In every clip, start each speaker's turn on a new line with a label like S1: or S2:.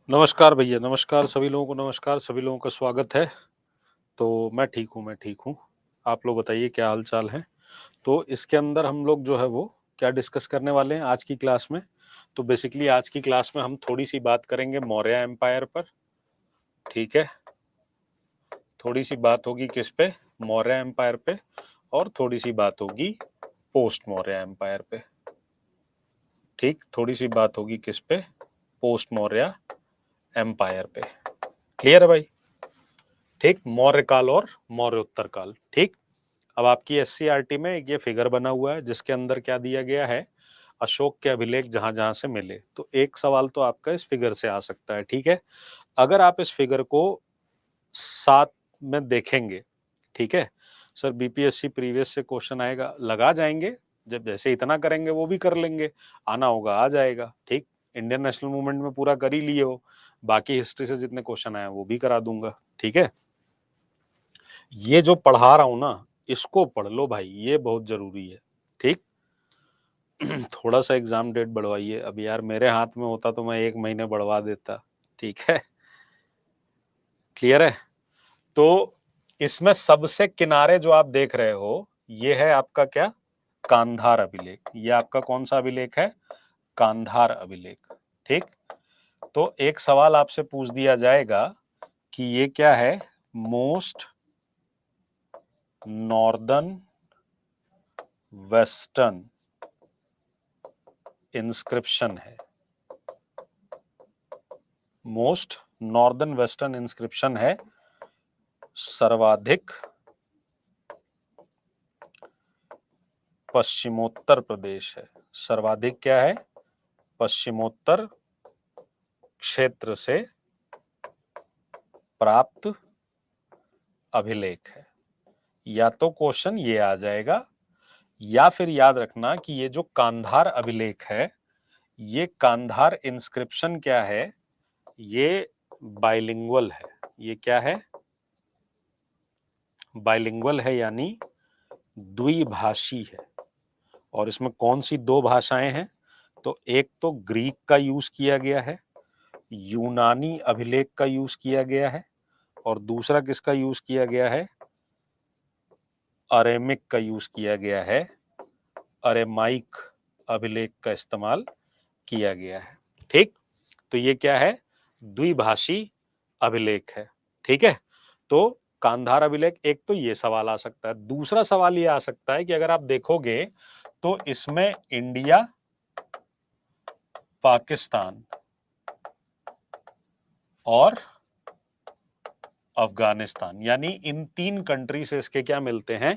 S1: नमस्कार भैया, नमस्कार सभी लोगों को, नमस्कार सभी लोगों का स्वागत है। तो मैं ठीक हूँ। आप लोग बताइए क्या हाल-चाल है? तो इसके अंदर हम लोग जो है वो क्या डिस्कस करने वाले हैं आज की क्लास में? तो बेसिकली आज की क्लास में हम थोड़ी-सी बात करेंगे मौर्य एम्पायर पर, ठीक है? थोड़ी-सी बात होगी किस पे? मौर्य एम्पायर पे और थोड़ी-सी बात होगी पोस्ट मौर्य एम्पायर पे, ठीक? थोड़ी-सी बात होगी किस पे? पोस्ट मौर्य एम्पायर पे। क्लियर है भाई? ठीक, मौर्य काल और मौर्य उत्तर काल। ठीक, अब आपकी एससीईआरटी में ये फिगर बना हुआ है जिसके अंदर क्या दिया गया है, अशोक के अभिलेख जहां जहां से मिले। तो एक सवाल तो आपका इस फिगर से आ सकता है। ठीक है, अगर आप इस फिगर को साथ में देखेंगे, ठीक है सर, बीपीएससी प्रीवियस से क्वेश्चन आएगा, लगा जाएंगे, जब जैसे इतना करेंगे वो भी कर लेंगे, आना होगा आ जाएगा। ठीक, इंडियन नेशनल मूवमेंट में पूरा कर ही लिए हो, बाकी हिस्ट्री से जितने क्वेश्चन आए वो भी करा दूंगा। ठीक है, ये जो पढ़ा रहा हूं ना, इसको पढ़ लो भाई, ये बहुत जरूरी है। ठीक, थोड़ा सा एग्जाम डेट बढ़वाइए। अब यार मेरे हाथ में होता तो मैं 1 महीने बढ़वा देता। ठीक है, क्लियर है? तो इसमें सबसे किनारे जो आप देख रहे हो, ये है आपका क्या, कांधार अभिलेख। ये आपका कौन सा अभिलेख है? कांधार अभिलेख। ठीक, तो एक सवाल आपसे पूछ दिया जाएगा कि ये क्या है, मोस्ट नॉर्दर्न वेस्टर्न इंस्क्रिप्शन है। मोस्ट नॉर्दर्न वेस्टर्न इंस्क्रिप्शन है, सर्वाधिक पश्चिमोत्तर प्रदेश है। सर्वाधिक क्या है? पश्चिमोत्तर क्षेत्र से प्राप्त अभिलेख है। या तो क्वेश्चन ये आ जाएगा, या फिर याद रखना कि ये जो कांधार अभिलेख है, ये कांधार इंस्क्रिप्शन क्या है, ये बाइलिंगुअल है। ये क्या है? बाइलिंगुअल है, यानी द्विभाषी है। और इसमें कौन सी दो भाषाएं हैं? तो एक तो ग्रीक का यूज किया गया है, यूनानी अभिलेख का यूज किया गया है, और दूसरा किसका यूज किया गया है? अरेमिक का यूज किया गया है। अरेमाइक अभिलेख का इस्तेमाल किया गया है। ठीक, तो ये क्या है? द्विभाषी अभिलेख है। ठीक है, तो कांधार अभिलेख, एक तो ये सवाल आ सकता है। दूसरा सवाल ये आ सकता है कि अगर आप देखोगे तो इसमें इंडिया, पाकिस्तान और अफगानिस्तान, यानी इन 3 कंट्री से इसके क्या मिलते हैं?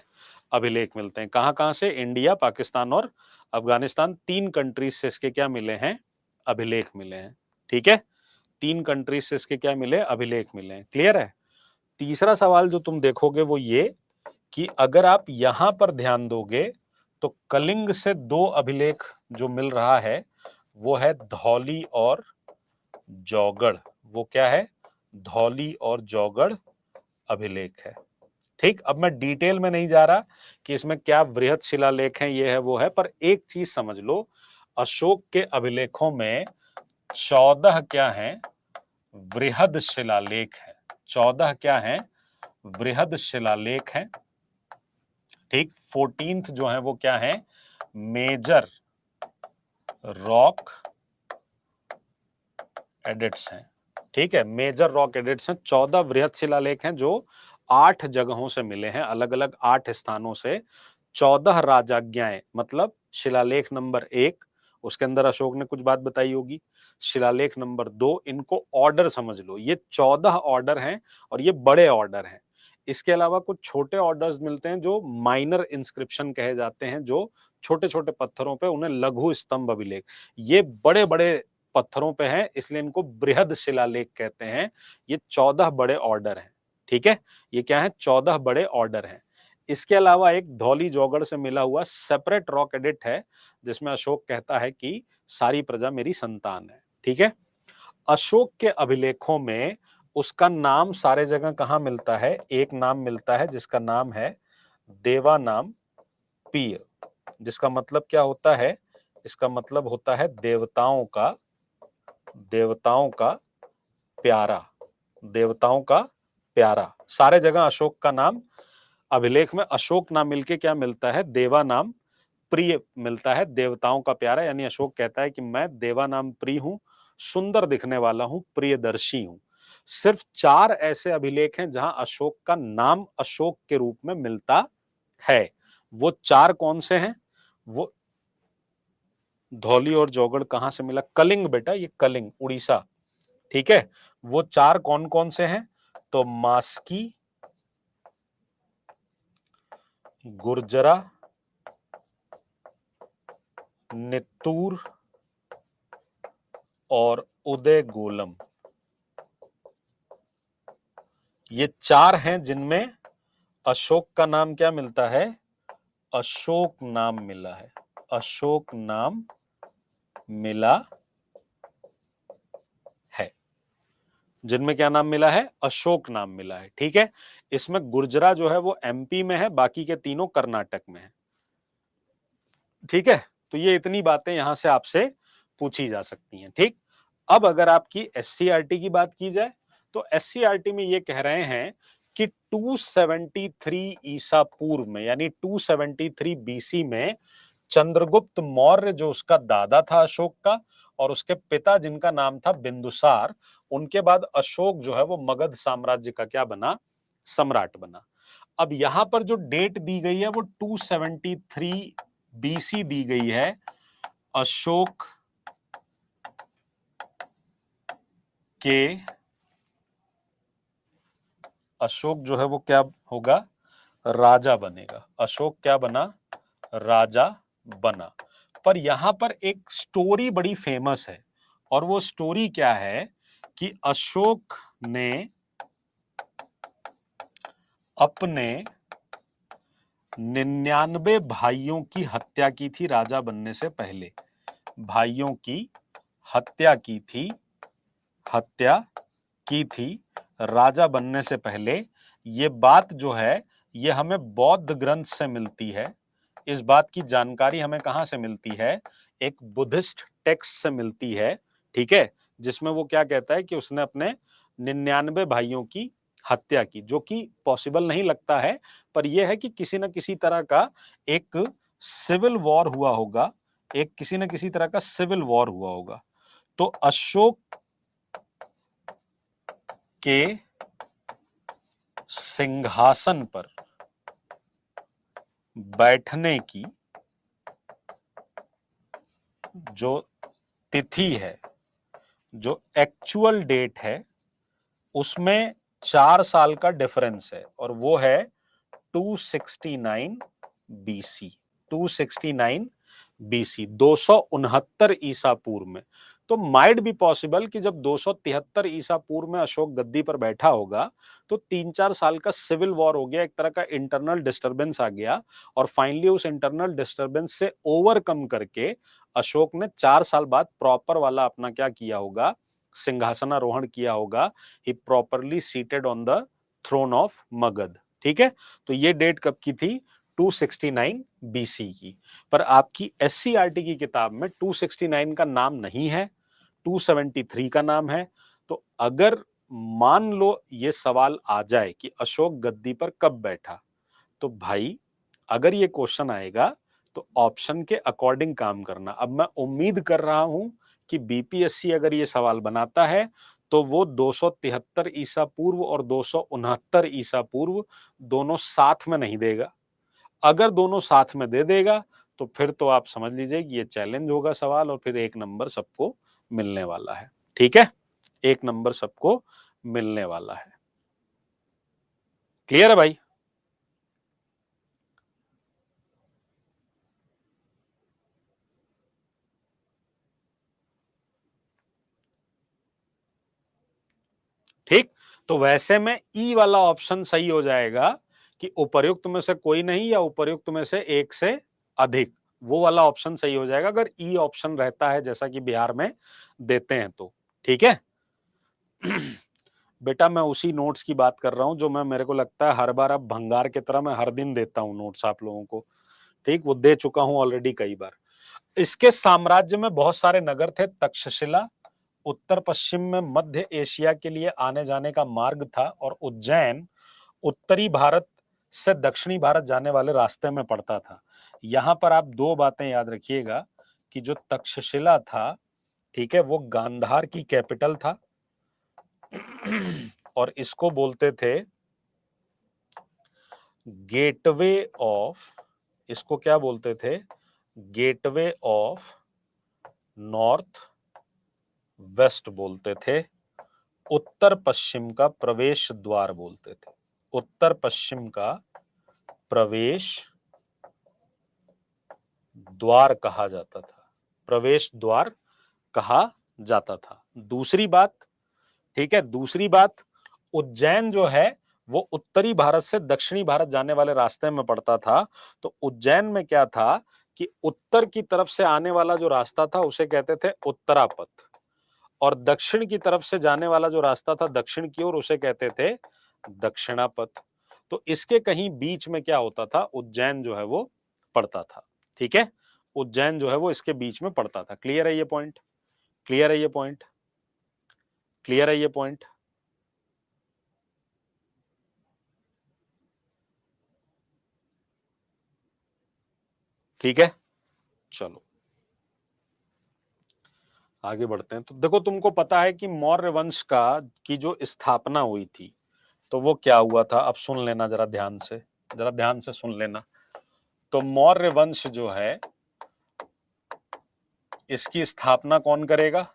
S1: अभिलेख मिलते हैं। कहां कहां से? इंडिया, पाकिस्तान और अफगानिस्तान, 3 कंट्रीज से इसके क्या मिले हैं? अभिलेख मिले हैं। ठीक है, 3 कंट्रीज से इसके क्या मिले? अभिलेख मिले हैं। क्लियर है? तीसरा सवाल जो तुम देखोगे वो ये कि अगर आप यहां पर ध्यान दोगे तो कलिंग से 2 अभिलेख जो मिल रहा है वो है धौली और जौगढ़। वो क्या है? धौली और जौगढ़ अभिलेख है। ठीक, अब मैं डिटेल में नहीं जा रहा कि इसमें क्या वृहद शिलालेख हैं, ये है वो है, पर एक चीज समझ लो, अशोक के अभिलेखों में 14 क्या हैं? वृहद शिलालेख है। 14 क्या हैं? वृहद शिलालेख हैं। ठीक, 14th जो है वो क्या है? मेजर रॉक एडिट्स हैं। ठीक है, मेजर रॉक एडिट्स हैं। 14 वृहद शिलालेख हैं जो 8 जगहों से मिले हैं, अलग अलग 8 स्थानों से। 14 राजाज्ञाएं, मतलब शिलालेख नंबर 1, उसके अंदर अशोक ने कुछ बात बताई होगी। शिलालेख नंबर 2, इनको ऑर्डर समझ लो, ये 14 ऑर्डर हैं और ये बड़े ऑर्डर हैं। इसके अलावा कुछ छोटे ऑर्डर्स मिलते हैं जो माइनर इंस्क्रिप्शन कहे जाते हैं, जो छोटे छोटे पत्थरों पे, उन्हें लघु स्तंभ अभिलेख। ये बड़े बड़े पत्थरों पे हैं, इसलिए इनको बृहद शिलालेख कहते हैं। ये 14 बड़े ऑर्डर हैं। ठीक है, ये क्या है? 14 बड़े ऑर्डर हैं। इसके अलावा एक धौली जौगढ़ से मिला हुआ सेपरेट रॉक एडिट है, जिसमें अशोक कहता है कि सारी प्रजा मेरी संतान है। ठीक है, अशोक के अभिलेखों में उसका नाम सारे जगह कहां मिलता है? एक नाम मिलता है जिसका नाम है देवा नाम पीय, जिसका मतलब क्या होता है? इसका मतलब होता है देवताओं का प्यारा, देवताओं का प्यारा। सारे जगह अशोक का नाम, अभिलेख में अशोक नाम मिलके क्या मिलता है, देवा नाम प्रिय मिलता है, देवताओं का प्यारा। यानी अशोक कहता है कि मैं देवा नाम प्रिय हूं, सुंदर दिखने वाला हूं, प्रियदर्शी हूं। सिर्फ 4 ऐसे अभिलेख हैं जहां अशोक का नाम अशोक के रूप में मिलता है। वो 4 कौन से हैं? वो धौली और जौगड़ कहां से मिला? कलिंग बेटा, ये कलिंग, उड़ीसा। ठीक है, वो 4 कौन कौन से हैं? तो मास्की, गुर्जरा, नित्तूर और उदय गोलम। ये 4 हैं जिनमें अशोक का नाम क्या मिलता है? अशोक नाम मिला है, अशोक नाम मिला है। जिनमें क्या नाम मिला है? अशोक नाम मिला है। ठीक है, इसमें गुर्जरा जो है वो एमपी में है, बाकी के तीनों कर्नाटक में है। ठीक है, तो ये इतनी बातें यहां से आपसे पूछी जा सकती हैं। ठीक, अब अगर आपकी एससीईआरटी की बात की जाए तो एससीईआरटी में ये कह रहे हैं कि 273 ईसा पूर्व में, यानी 273 बीसी में चंद्रगुप्त मौर्य, जो उसका दादा था अशोक का, और उसके पिता जिनका नाम था बिंदुसार, उनके बाद अशोक जो है वो मगध साम्राज्य का क्या बना? सम्राट बना। अब यहां पर जो डेट दी गई है वो 273 बीसी दी गई है। अशोक के, अशोक जो है वो क्या होगा? राजा बनेगा। अशोक क्या बना? राजा बना। पर यहां पर एक स्टोरी बड़ी फेमस है, और वो स्टोरी क्या है कि अशोक ने अपने 99 भाइयों की हत्या की थी राजा बनने से पहले। भाइयों की हत्या की थी, हत्या की थी राजा बनने से पहले। ये बात जो है ये हमें बौद्ध ग्रंथ से मिलती है। इस बात की जानकारी हमें कहां से मिलती है? एक बुद्धिस्ट टेक्स्ट से मिलती है। ठीक है, जिसमें वो क्या कहता है कि उसने अपने 99 भाइयों की हत्या की, जो कि पॉसिबल नहीं लगता है, पर यह है कि किसी न किसी तरह का एक सिविल वॉर हुआ होगा, एक किसी न किसी तरह का सिविल वॉर हुआ होगा। तो अशोक के सिंहासन पर बैठने की जो तिथि है, जो एक्चुअल डेट है, उसमें 4 साल का डिफरेंस है, और वो है 269 बीसी। 269 बीसी, 269 ईसा पूर्व में। तो माइट बी पॉसिबल कि जब 273 ईसा पूर्व में अशोक गद्दी पर बैठा होगा तो 3-4 साल का सिविल वॉर हो गया, एक तरह का इंटरनल डिस्टरबेंस आ गया, और फाइनली उस इंटरनल डिस्टरबेंस से ओवरकम करके अशोक ने 4 साल बाद प्रॉपर वाला अपना क्या किया होगा? सिंहासनारोहण किया होगा। ही properly seated on the throne of Magadh. ठीक है, तो ये डेट कब की थी? 269 बीसी की। पर आपकी एससीईआरटी की किताब में 269 का नाम नहीं है, 273 का नाम है। तो अगर मान लो ये सवाल आ जाए कि अशोक गद्दी पर कब बैठा, तो भाई अगर ये क्वेश्चन आएगा तो ऑप्शन के अकॉर्डिंग काम करना। अब मैं उम्मीद कर रहा हूं कि बीपीएससी अगर ये सवाल बनाता है तो वो 273 ईसा पूर्व और 269 ईसा पूर्व दोनों साथ में नहीं देगा। अगर दोनों साथ में दे देगा तो फिर तो आप समझ लीजिए कि ये चैलेंज होगा सवाल, और फिर 1 नंबर सबको मिलने वाला है। ठीक है, 1 नंबर सबको मिलने वाला है। क्लियर है भाई? ठीक, तो वैसे में ई वाला ऑप्शन सही हो जाएगा कि उपर्युक्त में से कोई नहीं या उपर्युक्त में से एक से अधिक, वो वाला ऑप्शन सही हो जाएगा अगर ई ऑप्शन रहता है जैसा कि बिहार में देते हैं तो। ठीक है बेटा, मैं उसी नोट्स की बात कर रहा हूं जो मैं, मेरे को लगता है हर बार अब भंगार की तरह मैं हर दिन देता हूं नोट्स आप लोगों को। ठीक, वो दे चुका हूं ऑलरेडी कई बार। इसके साम्राज्य में बहुत सारे नगर थे, तक्षशिला, उत्तर पश्चिम में मध्य एशिया के लिए आने जाने का मार्ग था और उज्जैन उत्तरी भारत से दक्षिणी भारत जाने वाले रास्ते में पड़ता था। यहां पर आप दो बातें याद रखिएगा कि जो तक्षशिला था, ठीक है, वो गांधार की कैपिटल था और इसको बोलते थे गेटवे ऑफ, इसको क्या बोलते थे? गेटवे ऑफ नॉर्थ वेस्ट बोलते थे। उत्तर पश्चिम का प्रवेश द्वार बोलते थे। उत्तर पश्चिम का प्रवेश द्वार कहा जाता था, प्रवेश द्वार कहा जाता था। दूसरी बात, ठीक है, दूसरी बात, उज्जैन जो है वो उत्तरी भारत से दक्षिणी भारत जाने वाले रास्ते में पड़ता था। तो उज्जैन में क्या था कि उत्तर की तरफ से आने वाला जो रास्ता था उसे कहते थे उत्तरापथ, और दक्षिण की तरफ से जाने वाला जो रास्ता था दक्षिण की ओर उसे कहते थे दक्षिणापथ। तो इसके कहीं बीच में क्या होता था? उज्जैन जो है वो पड़ता था। ठीक है, उज्जैन जो है वो इसके बीच में पड़ता था। क्लियर है ये पॉइंट? क्लियर है ये पॉइंट? क्लियर है ये पॉइंट? ठीक है, चलो आगे बढ़ते हैं। तो देखो, तुमको पता है कि मौर्य वंश का की जो स्थापना हुई थी तो वो क्या हुआ था? अब सुन लेना जरा ध्यान से, जरा ध्यान से सुन लेना। तो मौर्य वंश जो है इसकी स्थापना कौन करेगा?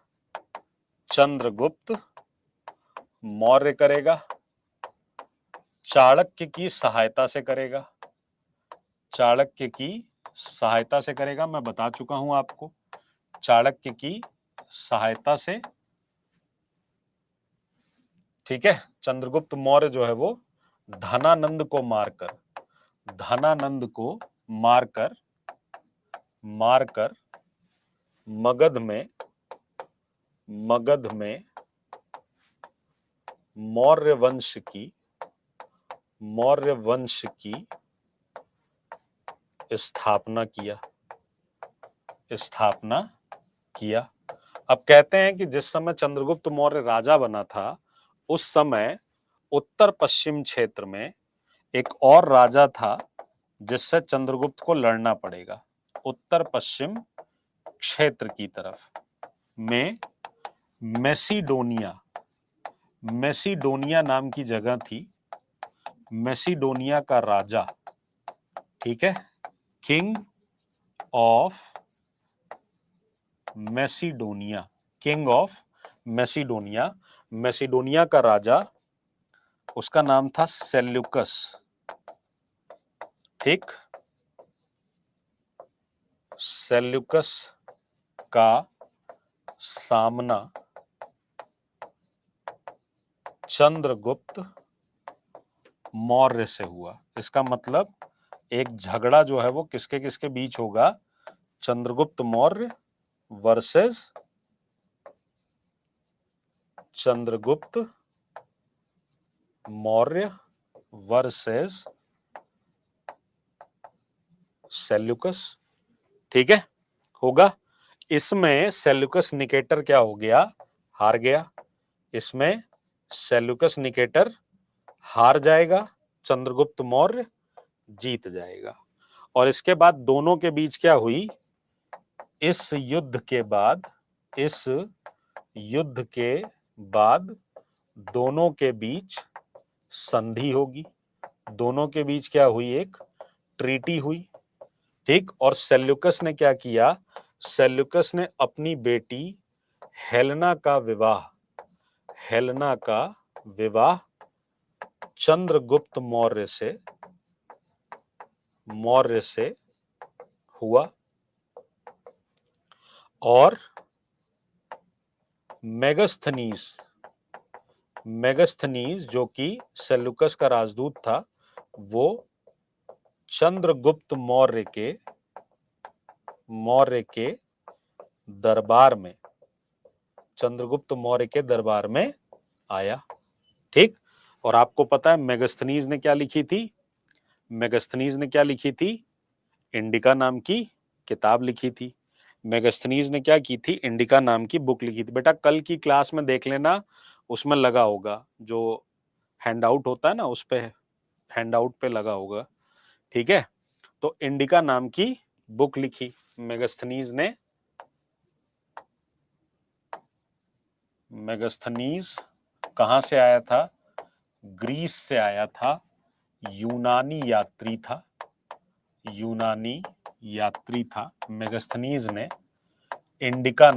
S1: चंद्रगुप्त मौर्य करेगा, चाणक्य की सहायता से करेगा। चाणक्य की सहायता से करेगा, मैं बता चुका हूं आपको, चाणक्य की सहायता से। ठीक है, चंद्रगुप्त मौर्य जो है वो धनानंद को मारकर, धनानंद को मारकर मारकर मगध में मौर्य वंश की स्थापना किया। अब कहते हैं कि जिस समय चंद्रगुप्त मौर्य राजा बना था उस समय उत्तर पश्चिम क्षेत्र में एक और राजा था जिससे चंद्रगुप्त को लड़ना पड़ेगा। उत्तर पश्चिम क्षेत्र की तरफ में मैसिडोनिया नाम की जगह थी। मैसिडोनिया का राजा, ठीक है, king of Macedonia, king of Macedonia, Macedonia का राजा, उसका नाम था सेल्यूकस। ठीक, सेल्यूकस का सामना चंद्रगुप्त मौर्य से हुआ। इसका मतलब एक झगड़ा जो है वो किसके किसके बीच होगा? Chandragupta Maurya versus Chandragupta Maurya versus Seleucus. ठीक है, होगा। इसमें सेल्यूकस निकेटर क्या हो गया? हार गया। इसमें सेल्यूकस निकेटर हार जाएगा, चंद्रगुप्त मौर्य जीत जाएगा। और इसके बाद दोनों के बीच क्या हुई? इस युद्ध के बाद दोनों के बीच संधि होगी। दोनों के बीच क्या हुई? एक ट्रीटी हुई। ठीक, और सेल्यूकस ने क्या किया? सेल्यूकस ने अपनी बेटी हेलेना का विवाह चंद्रगुप्त मौर्य से हुआ, और मेगस्थनीज जो कि सेल्यूकस का राजदूत था, वो चंद्रगुप्त मौर्य के दरबार में आया। ठीक, और आपको पता है मेगस्थनीज ने क्या लिखी थी? मेगस्थनीज ने क्या लिखी थी? इंडिका नाम की किताब लिखी थी। मेगास्थनीज ने क्या की थी, इंडिका नाम की बुक लिखी थी। बेटा कल की क्लास में देख लेना, उसमें लगा होगा, जो हैंड आउट होता है ना, उस पे हैंड आउट पे लगा होगा, ठीक है। तो इंडिका नाम की बुक लिखी मेगास्थनीज ने। मेगास्थनीज कहां से आया था, ग्रीस से आया था, यूनानी यात्री था, यूनानी यात्री था। मेगास्थनीज ने इंडिका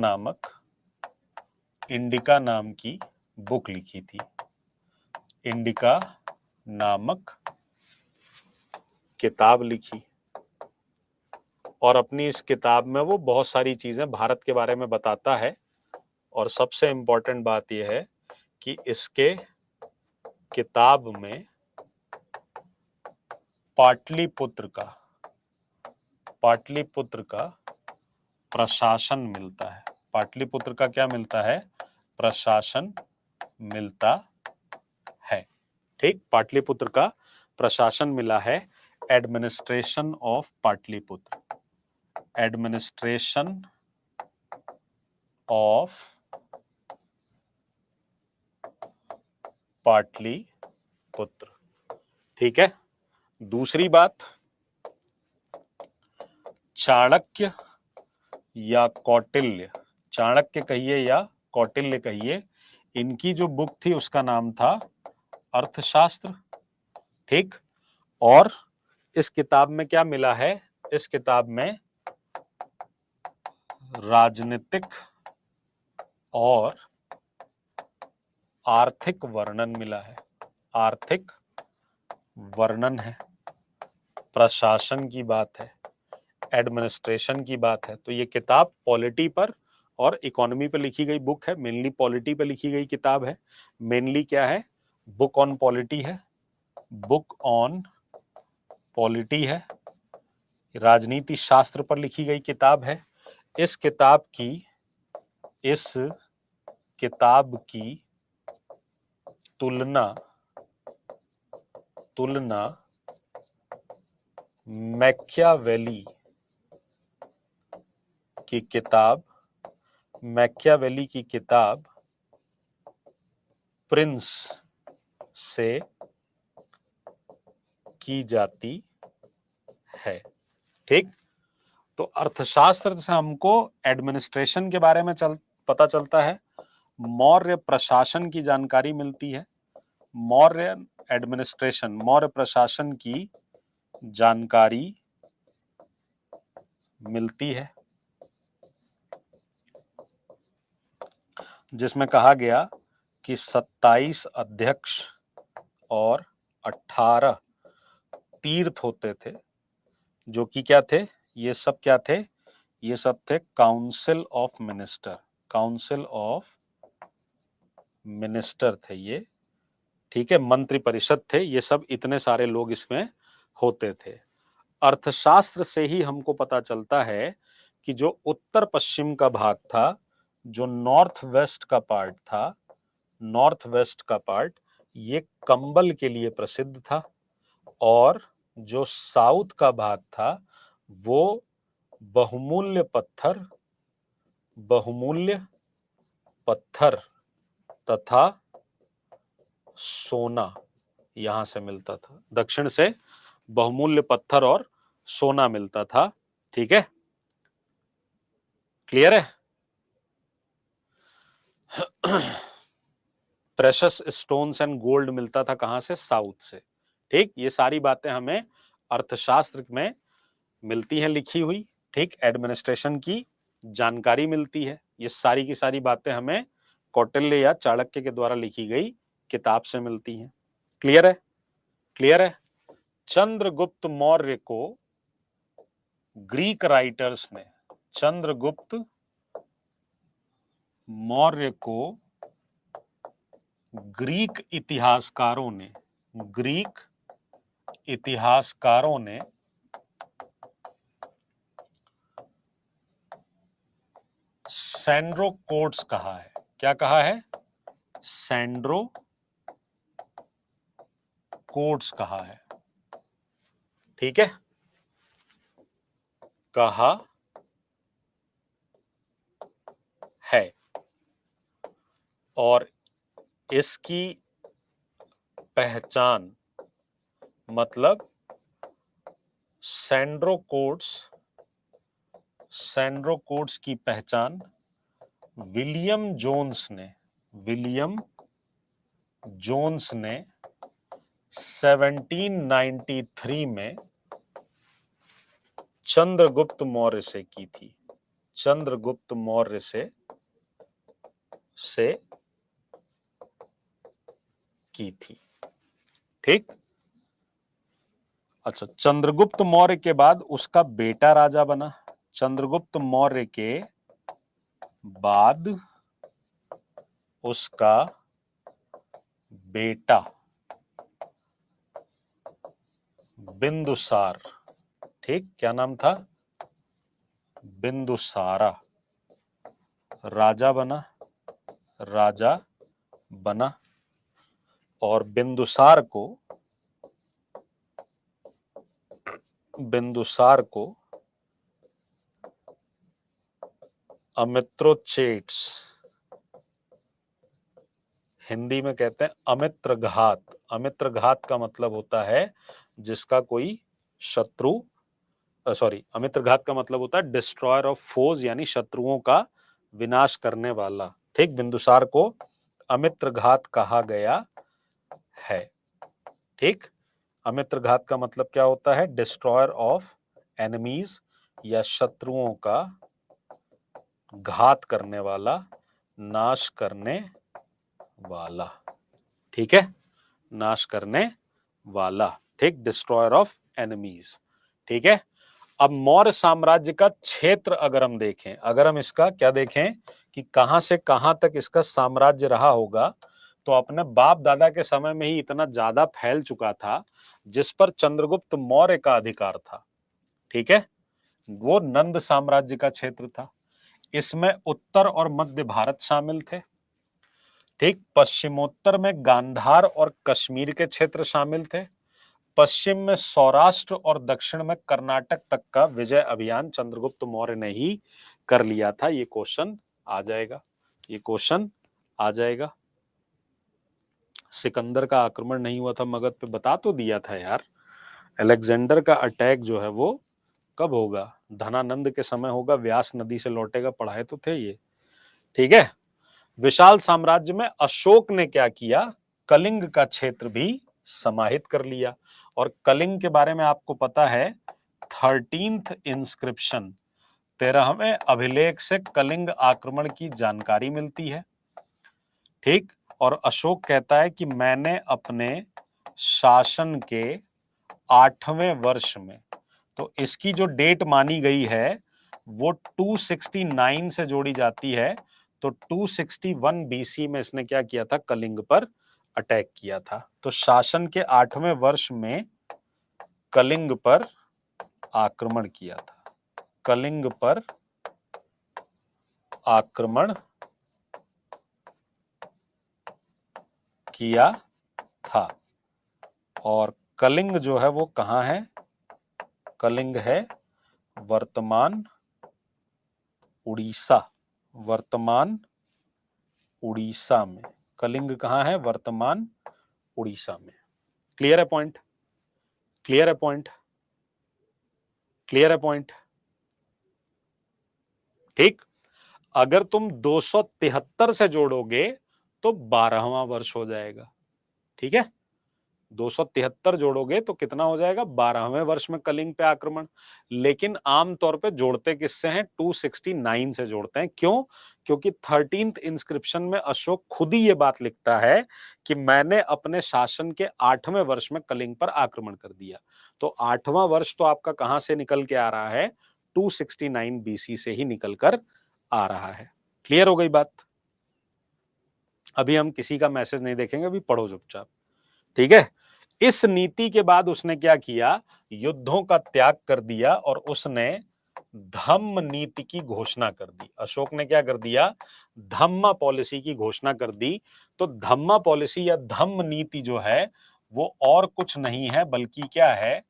S1: नाम की बुक लिखी थी, इंडिका नामक किताब लिखी। और अपनी इस किताब में वो बहुत सारी चीजें भारत के बारे में बताता है। और सबसे इंपॉर्टेंट बात यह है कि इसके किताब में पाटलिपुत्र का प्रशासन मिलता है। पाटलिपुत्र का क्या मिलता है, प्रशासन मिलता है। ठीक, पाटलिपुत्र का प्रशासन मिला है। Administration of Pataliputra, administration of Pataliputra. ठीक है। दूसरी बात, चाणक्य या कौटिल्य, चाणक्य कहिए या कौटिल्य कहिए, इनकी जो बुक थी उसका नाम था अर्थशास्त्र। ठीक। और इस किताब में क्या मिला है, इस किताब में राजनीतिक और आर्थिक वर्णन मिला है। आर्थिक वर्णन है, प्रशासन की बात है, एडमिनिस्ट्रेशन की बात है। तो ये किताब पॉलिटी पर और इकोनॉमी पर लिखी गई बुक है। मेनली पॉलिटी पर लिखी गई किताब है। मेनली क्या है, बुक ऑन पॉलिटी है, बुक ऑन पॉलिटी है, राजनीति शास्त्र पर लिखी गई किताब है। इस किताब की तुलना मैकियावेली की किताब प्रिंस से की जाती है। ठीक। तो अर्थशास्त्र से हमको एडमिनिस्ट्रेशन के बारे में पता चलता है, मौर्य प्रशासन की जानकारी मिलती है, मौर्य एडमिनिस्ट्रेशन, मौर्य प्रशासन की जानकारी मिलती है, जिसमें कहा गया कि 27 अध्यक्ष और 18 तीर्थ होते थे, जो कि क्या थे, ये सब क्या थे, ये सब थे council of minister, council of minister थे ये। ठीक है, मंत्री परिषद थे ये सब, इतने सारे लोग इसमें होते थे। अर्थशास्त्र से ही हमको पता चलता है कि जो उत्तर पश्चिम का भाग था, जो नॉर्थ वेस्ट का पार्ट था, नॉर्थ वेस्ट का पार्ट, ये कंबल के लिए प्रसिद्ध था। और जो साउथ का भाग था वो बहुमूल्य पत्थर तथा सोना यहां से मिलता था। दक्षिण से बहुमूल्य पत्थर और सोना मिलता था। ठीक है, क्लियर है। प्रेशस स्टोन्स एंड गोल्ड मिलता था कहां से, साउथ से। ठीक, ये सारी बातें हमें अर्थशास्त्र में मिलती हैं लिखी हुई। ठीक, एडमिनिस्ट्रेशन की जानकारी मिलती है। ये सारी की सारी बातें हमें कौटिल्य या चाणक्य के द्वारा लिखी गई किताब से मिलती हैं। क्लियर है, क्लियर है। चंद्रगुप्त मौर्य को ग्रीक राइटर्स ने, चंद्रगुप्त मौर्य को ग्रीक इतिहासकारों ने सैंड्रो कोड्स कहा है। क्या कहा है, सैंड्रो कोड्स कहा है। ठीक है, कहा है और इसकी पहचान मतलब सैंड्रोकोड्स की पहचान विलियम जोन्स ने 1793 में चंद्रगुप्त मौर्य से की थी। चंद्रगुप्त मौर्य से की थी। ठीक। अच्छा, चंद्रगुप्त मौर्य के बाद उसका बेटा राजा बना। चंद्रगुप्त मौर्य के बाद उसका बेटा बिंदुसार, ठीक, क्या नाम था? बिंदुसारा राजा बना और बिंदुसार को अमित्रोचेट्स, हिंदी में कहते हैं अमित्रघात। अमित्रघात का मतलब होता है जिसका कोई शत्रु, अमित्रघात का मतलब होता है डिस्ट्रॉयर ऑफ फोज, यानी शत्रुओं का विनाश करने वाला। ठीक, बिंदुसार को अमित्रघात कहा गया है। ठीक, अमित्रघात का मतलब क्या होता है? डिस्ट्रॉयर ऑफ एनिमीज, या शत्रुओं का घात करने वाला, नाश करने वाला। ठीक है, नाश करने वाला। ठीक, डिस्ट्रॉयर ऑफ एनिमीज। ठीक है। अब मौर्य साम्राज्य का क्षेत्र अगर हम देखें, अगर हम इसका क्या देखें कि कहां से कहां तक इसका साम्राज्य रहा होगा, तो अपने बाप दादा के समय में ही इतना ज्यादा फैल चुका था जिस पर चंद्रगुप्त मौर्य का अधिकार था। ठीक है, वो नंद साम्राज्य का क्षेत्र था। इसमें उत्तर और मध्य भारत शामिल थे। ठीक, पश्चिमोत्तर में गांधार और कश्मीर के क्षेत्र शामिल थे। पश्चिम में सौराष्ट्र और दक्षिण में कर्नाटक तक का विजय अभियान चंद्रगुप्त मौर्य ने ही कर लिया था। ये क्वेश्चन आ जाएगा। सिकंदर का आक्रमण नहीं हुआ था मगध पे, बता तो दिया था यार। अलेक्जेंडर का अटैक जो है वो कब होगा? धनानंद के समय होगा, व्यास नदी से लौटेगा, पढ़ाए तो थे ये। ठीक है। विशाल साम्राज्य में अशोक ने क्या किया? कलिंग का क्षेत्र भी समाहित कर लिया। और कलिंग के बारे में आपको पता है, 13th इंस्क्रिप्शन, 13वें अभिलेख से कलिंग आक्रमण की जानकारी मिलती है। ठीक, और अशोक कहता है कि मैंने अपने शासन के 8वें वर्ष में, तो इसकी जो डेट मानी गई है वो 269 से जोड़ी जाती है, तो 261 बीसी में इसने क्या किया था? कलिंग पर अटैक किया था। तो शासन के 8वें वर्ष में कलिंग पर आक्रमण किया था। कलिंग पर आक्रमण किया था। और कलिंग जो है वो कहां है? कलिंग है वर्तमान उड़ीसा। वर्तमान उड़ीसा में कलिंग कहां है? वर्तमान उड़ीसा में। क्लियर है पॉइंट? क्लियर है पॉइंट? क्लियर है पॉइंट? ठीक, अगर तुम 273 से जोड़ोगे तो 12वां वर्ष हो जाएगा। ठीक है, 273 जोड़ोगे तो कितना हो जाएगा? 12वें वर्ष में कलिंग पे आक्रमण। लेकिन आमतौर पे जोड़ते किससे हैं? 269 से जोड़ते हैं। क्यों? क्योंकि 13th इंस्क्रिप्शन में अशोक खुद ही ये बात लिखता है कि मैंने अपने शासन के 8वें वर्ष में कलिंग पर आक्रमण कर दिया। तो 8वां वर्ष तो आपका कहां से निकल के आ रहा है? 269 बीसी से ही निकलकर आ रहा है। क्लियर हो गई बात? अभी हम किसी का मैसेज नहीं देखेंगे, अभी पढ़ो चुपचाप। ठीक है। इस नीति के बाद उसने क्या किया? युद्धों का त्याग कर दिया और उसने धम्म नीति की घोषणा कर दी। अशोक ने क्या कर दिया? धम्मा पॉलिसी की घोषणा कर दी। तो धम्मा पॉलिसी या धम्म नीति जो है वो और कुछ नहीं है बल्कि क्या है?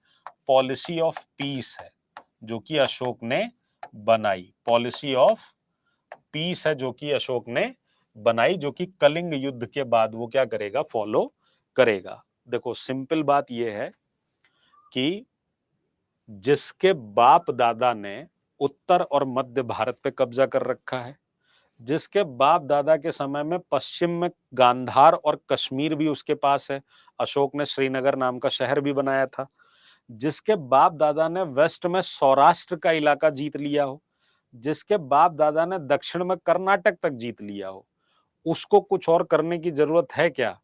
S1: पॉलिसी ऑफ पीस है, जो कि अशोक ने बनाई। पॉलिसी ऑफ पीस है जो कि अशोक ने बनाई, जो कि कलिंग युद्ध के बाद वो क्या करेगा, फॉलो करेगा। देखो सिंपल बात ये है कि जिसके बाप दादा ने उत्तर और मध्य भारत पे कब्जा कर रखा है, जिसके बाप दादा के समय में पश्चिम में गांधार और कश्मीर भी उसके पास है, अशोक ने श्रीनगर नाम का शहर भी बनाया था, जिसके बाप दादा ने वेस्ट में सौराष्ट्र का इलाका जीत लिया हो, जिसके बाप दादा ने दक्षिण में कर्नाटक तक जीत लिया हो, उसको कुछ और करने की जरूरत है क्या?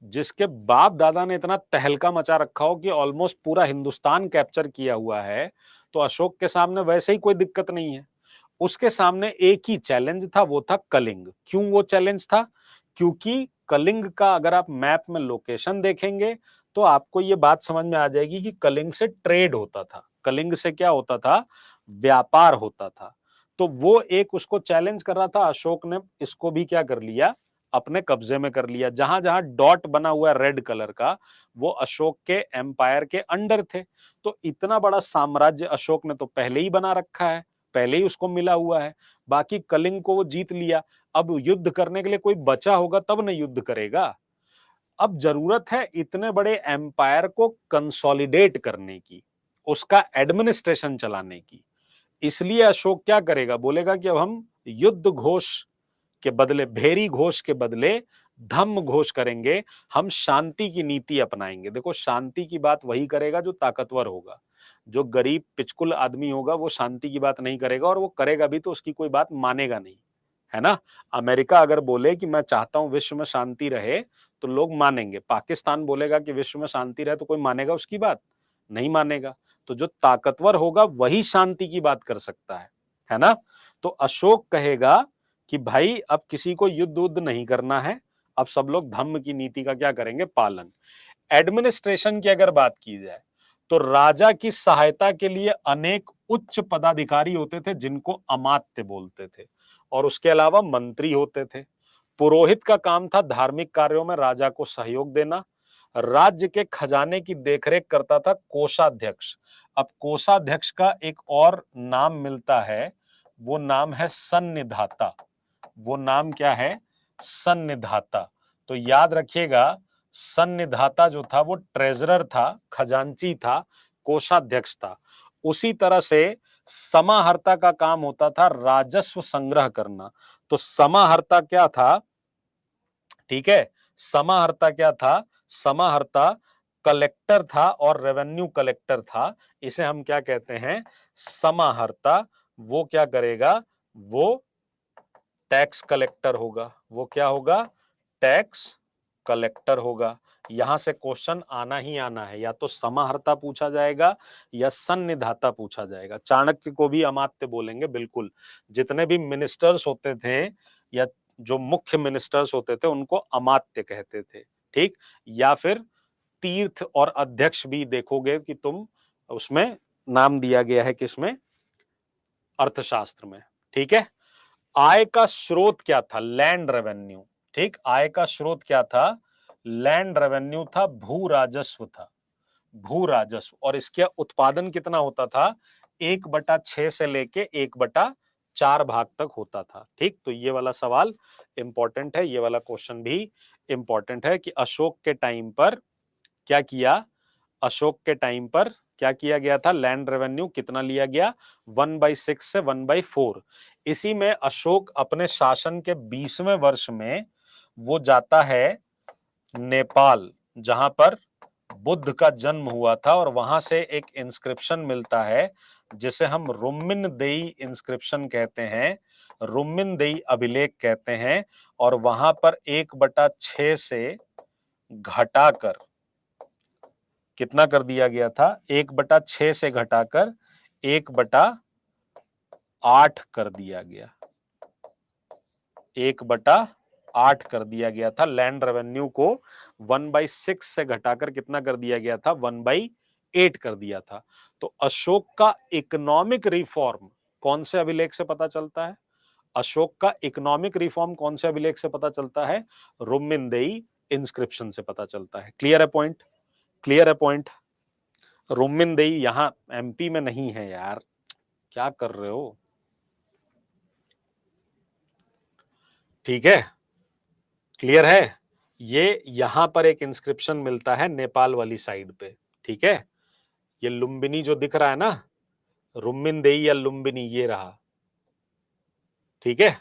S1: जिसके बाप दादा ने इतना तहलका मचा रखा हो कि ऑलमोस्ट पूरा हिंदुस्तान कैप्चर किया हुआ है, तो अशोक के सामने वैसे ही कोई दिक्कत नहीं है। उसके सामने एक ही चैलेंज था, वो था कलिंग। क्यों वो चैलेंज था? क्योंकि कलिंग का अगर आप मैप में लोकेशन देखेंगे तो आपको ये बात समझ में आ जाएगी कि कलिंग से ट्रेड होता था, कलिंग से क्या होता था, व्यापार होता था। तो वो एक उसको चैलेंज कर रहा था, अशोक ने इसको भी क्या कर लिया, अपने कब्जे में कर लिया। जहां जहां डॉट बना हुआ है रेड कलर का, वो अशोक के एम्पायर के अंडर थे। तो इतना बड़ा साम्राज्य अशोक ने तो पहले ही बना रखा है, पहले ही उसको मिला हुआ है। बाकी कलिंग को वो जीत लिया, अब युद्ध करने के लिए कोई बचा होगा तब न युद्ध करेगा। अब जरूरत है इतने बड़े एम्पायर को कंसोलिडेट करने की, उसका एडमिनिस्ट्रेशन चलाने की। इसलिए अशोक क्या करेगा, बोलेगा कि अब हम युद्ध घोष के बदले, भेरी घोष के बदले धम्म घोष करेंगे, हम शांति की नीति अपनाएंगे। देखो शांति की बात वही करेगा जो ताकतवर होगा, जो गरीब पिचकुल आदमी होगा वो शांति की बात नहीं करेगा, और वो करेगा भी तो उसकी कोई बात मानेगा नहीं, है ना। अमेरिका अगर बोले कि मैं चाहता हूं विश्व में शांति रहे तो लोग मानेंगे, पाकिस्तान बोलेगा कि विश्व में शांति रहे तो कोई मानेगा उसकी बात? नहीं मानेगा। तो जो ताकतवर होगा वही शांति की बात कर सकता है ना। तो अशोक कहेगा कि भाई अब किसी को युद्ध उद्ध नहीं करना है, अब सब लोग धम्म की नीति का क्या करेंगे, पालन। एडमिनिस्ट्रेशन की अगर बात की जाए तो राजा की सहायता के लिए अनेक उच्च पदाधिकारी होते थे जिनको अमात्य बोलते थे, और उसके अलावा मंत्री होते थे। पुरोहित का काम था धार्मिक कार्यों में राजा को सहयोग देना। राज्य के खजाने की देखरेख करता था कोषाध्यक्ष। अब कोषाध्यक्ष का एक और नाम मिलता है, वो नाम है सन्निधाता। वो नाम क्या है, सन्निधाता। तो याद रखिएगा, सन्निधाता जो था वो ट्रेजरर था, खजांची था, कोषाध्यक्ष था। उसी तरह से समाहर्ता का काम होता था राजस्व संग्रह करना। तो समाहर्ता क्या था, ठीक है, समाहर्ता क्या था, समाहर्ता कलेक्टर था और रेवेन्यू कलेक्टर था। इसे हम क्या कहते हैं, समाहर्ता। वो क्या करेगा, वो टैक्स कलेक्टर होगा। वो क्या होगा, टैक्स कलेक्टर होगा। यहां से क्वेश्चन आना ही आना है, या तो समाहर्ता पूछा जाएगा या सन्निधाता पूछा जाएगा। चाणक्य को भी अमात्य बोलेंगे, बिल्कुल। जितने भी मिनिस्टर्स होते थे या जो मुख्य मिनिस्टर्स होते थे उनको अमात्य कहते थे, ठीक। या फिर तीर्थ और अध्यक्ष भी देखोगे कि तुम उसमें नाम दिया गया है, किसमें, अर्थशास्त्र में, ठीक है। आय का स्रोत क्या था, लैंड रेवेन्यू, ठीक। आय का स्रोत क्या था, लैंड रेवेन्यू था, भू राजस्व था, भू राजस्व। और इसका उत्पादन कितना होता था, 1/6 से लेके 1/4 भाग तक होता था, ठीक। तो ये वाला सवाल इंपॉर्टेंट है, ये वाला क्वेश्चन भी इंपॉर्टेंट है कि अशोक के टाइम पर क्या किया, अशोक के टाइम पर क्या किया गया था, लैंड रेवेन्यू कितना लिया गया, 1/6 से 1/4। इसी में अशोक अपने शासन के 20वें वर्ष में वो जाता है नेपाल, जहां पर बुद्ध का जन्म हुआ था, और वहां से एक इंस्क्रिप्शन मिलता है जिसे हम रुम्मिन देई इंस्क्रिप्शन कहते हैं, रुम्मिन देई अभिलेख कहते हैं। और वहां पर 1/6 से घटाकर कितना कर दिया गया था, 1/6 से घटाकर 1/8 कर दिया गया, 1/8 कर दिया गया था। लैंड रेवेन्यू को 1/6 से घटाकर कितना कर दिया गया था, 1/8 कर दिया था। तो अशोक का इकोनॉमिक रिफॉर्म कौन से अभिलेख से पता चलता है, अशोक का इकोनॉमिक रिफॉर्म कौन से अभिलेख से पता चलता है, रुम्मिनदेई इंस्क्रिप्शन से पता चलता है। क्लियर है पॉइंट, क्लियर है पॉइंट। रुम्मिनदेई यहां एमपी में नहीं है यार, क्या कर रहे हो। ठीक है, क्लियर है। ये यहां पर एक इंस्क्रिप्शन मिलता है नेपाल वाली साइड पे, ठीक है। ये लुम्बिनी जो दिख रहा है ना, रुम्मिनदेई या लुम्बिनी, ये रहा, ठीक है।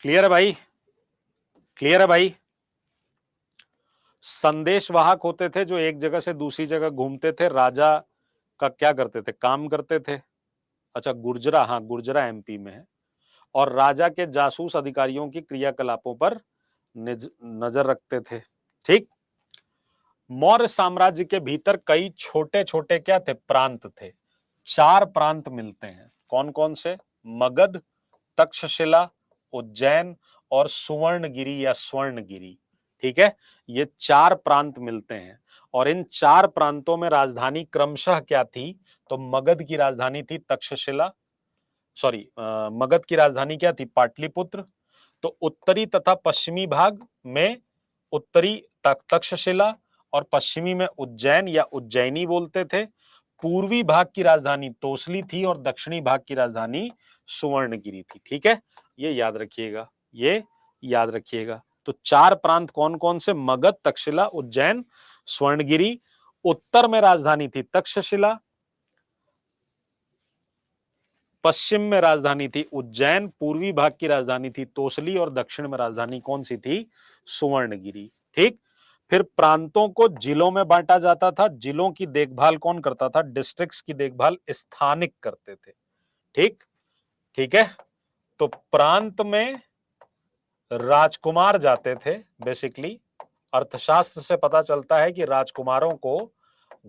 S1: क्लियर है भाई, क्लियर है भाई। संदेशवाहक होते थे जो एक जगह से दूसरी जगह घूमते थे, राजा का क्या करते थे, काम करते थे। अच्छा गुर्जरा, हाँ गुर्जरा एमपी में है। और राजा के जासूस अधिकारियों की क्रियाकलापों पर नजर रखते थे, ठीक। मौर्य साम्राज्य के भीतर कई छोटे छोटे क्या थे, प्रांत थे। 4 प्रांत मिलते हैं, कौन कौन से, मगध, तक्षशिला, उज्जैन और सुवर्णगिरी या स्वर्णगिरी, ठीक है। ये 4 प्रांत मिलते हैं और इन 4 प्रांतों में राजधानी क्रमशः क्या थी, तो मगध की राजधानी थी तक्षशिला, सॉरी मगध की राजधानी क्या थी, पाटलिपुत्र। तो उत्तरी तथा पश्चिमी भाग में उत्तरी तक्षशिला और पश्चिमी में उज्जैन या उज्जैनी बोलते थे। पूर्वी भाग की राजधानी तोसली थी और दक्षिणी भाग की राजधानी सुवर्णगिरी थी, ठीक है। ये याद रखिएगा, ये याद रखिएगा। तो 4 प्रांत कौन कौन से, मगध, तक्षशिला, उज्जैन, स्वर्णगिरी। उत्तर में राजधानी थी तक्षशिला, पश्चिम में राजधानी थी उज्जैन, पूर्वी भाग की राजधानी थी तोसली और दक्षिण में राजधानी कौन सी थी, सुवर्णगिरी, ठीक। फिर प्रांतों को जिलों में बांटा जाता था। जिलों की देखभाल कौन करता था, डिस्ट्रिक्ट्स की देखभाल स्थानिक करते थे, ठीक। ठीक है, तो प्रांत में राजकुमार जाते थे बेसिकली। अर्थशास्त्र से पता चलता है कि राजकुमारों को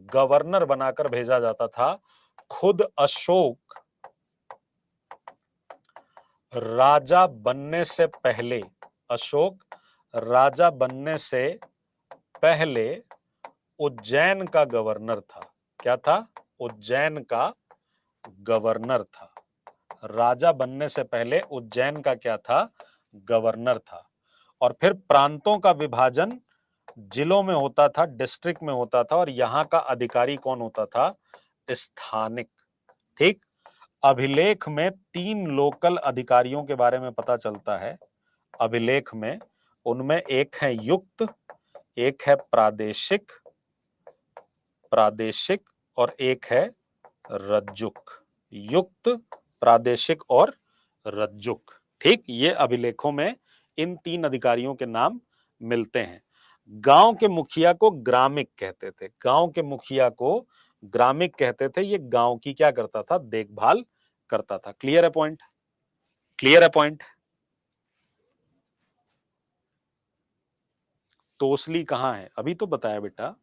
S1: गवर्नर बनाकर भेजा जाता था। खुद अशोक राजा बनने से पहले, अशोक राजा बनने से पहले उज्जैन का गवर्नर था। क्या था, उज्जैन का गवर्नर था। राजा बनने से पहले उज्जैन का क्या था, गवर्नर था। और फिर प्रांतों का विभाजन जिलों में होता था, डिस्ट्रिक्ट में होता था और यहां का अधिकारी कौन होता था, स्थानिक, ठीक। अभिलेख में 3 लोकल अधिकारियों के बारे में पता चलता है। अभिलेख में उनमें एक है युक्त, एक है प्रादेशिक, प्रादेशिक और एक है रज्जुक। युक्त, प्रादेशिक और रज्जुक, ठीक। ये अभिलेखों में इन 3 अधिकारियों के नाम मिलते हैं। गांव के मुखिया को ग्रामिक कहते थे, गांव के मुखिया को ग्रामिक कहते थे। ये गांव की क्या करता था, देखभाल करता था। क्लियर है पॉइंट, क्लियर है पॉइंट। तोसली कहां है, अभी तो बताया बेटा,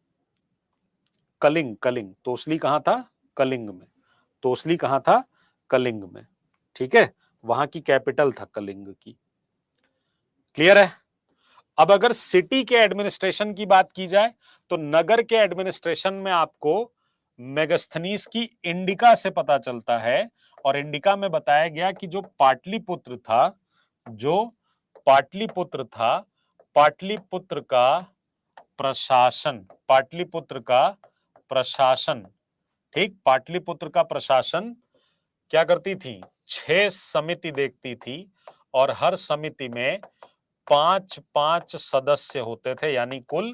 S1: कलिंग, कलिंग। तोसली कहां था, कलिंग में। तोसली कहां था, कलिंग में, ठीक है। वहां की कैपिटल था कलिंग की। क्लियर है। अब अगर सिटी के एडमिनिस्ट्रेशन की बात की जाए तो नगर के एडमिनिस्ट्रेशन में आपको मेगास्थनीज की इंडिका से पता चलता है। और इंडिका में बताया गया कि जो पाटलिपुत्र था, जो पाटलिपुत्र था, पाटलिपुत्र का प्रशासन, पाटलिपुत्र का प्रशासन, ठीक। पाटलिपुत्र का प्रशासन क्या करती थी, 6 समिति देखती थी और हर समिति में 5-5 सदस्य होते थे, यानी कुल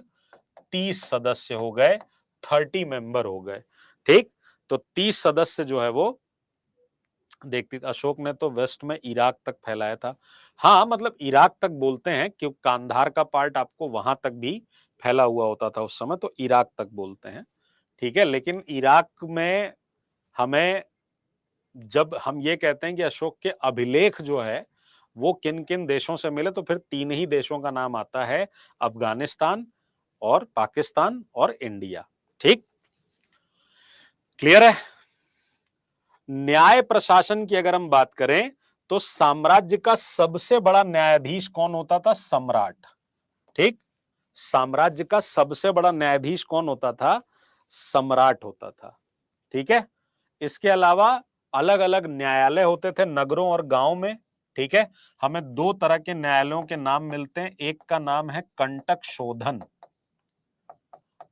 S1: 30 सदस्य हो गए, 30 मेंबर हो गए, ठीक। तो 30 सदस्य जो है वो देखती। अशोक ने तो वेस्ट में इराक तक फैलाया था। हाँ मतलब इराक तक बोलते हैं क्योंकि कांधार का पार्ट आपको वहां तक भी फैला हुआ होता था उस समय, तो इराक तक बोलते हैं, ठीक है। लेकिन इराक में हमें, जब हम ये कहते हैं कि अशोक के अभिलेख जो है वो किन किन देशों से मिले, तो फिर 3 ही देशों का नाम आता है, अफगानिस्तान और पाकिस्तान और इंडिया, ठीक। क्लियर है। न्याय प्रशासन की अगर हम बात करें तो साम्राज्य का सबसे बड़ा न्यायाधीश कौन होता था, सम्राट, ठीक। साम्राज्य का सबसे बड़ा न्यायाधीश कौन होता था, सम्राट होता था, ठीक है। इसके अलावा अलग अलग न्यायालय होते थे नगरों और गांव में, ठीक है। हमें 2 तरह के न्यायालयों के नाम मिलते हैं, एक का नाम है कंटक शोधन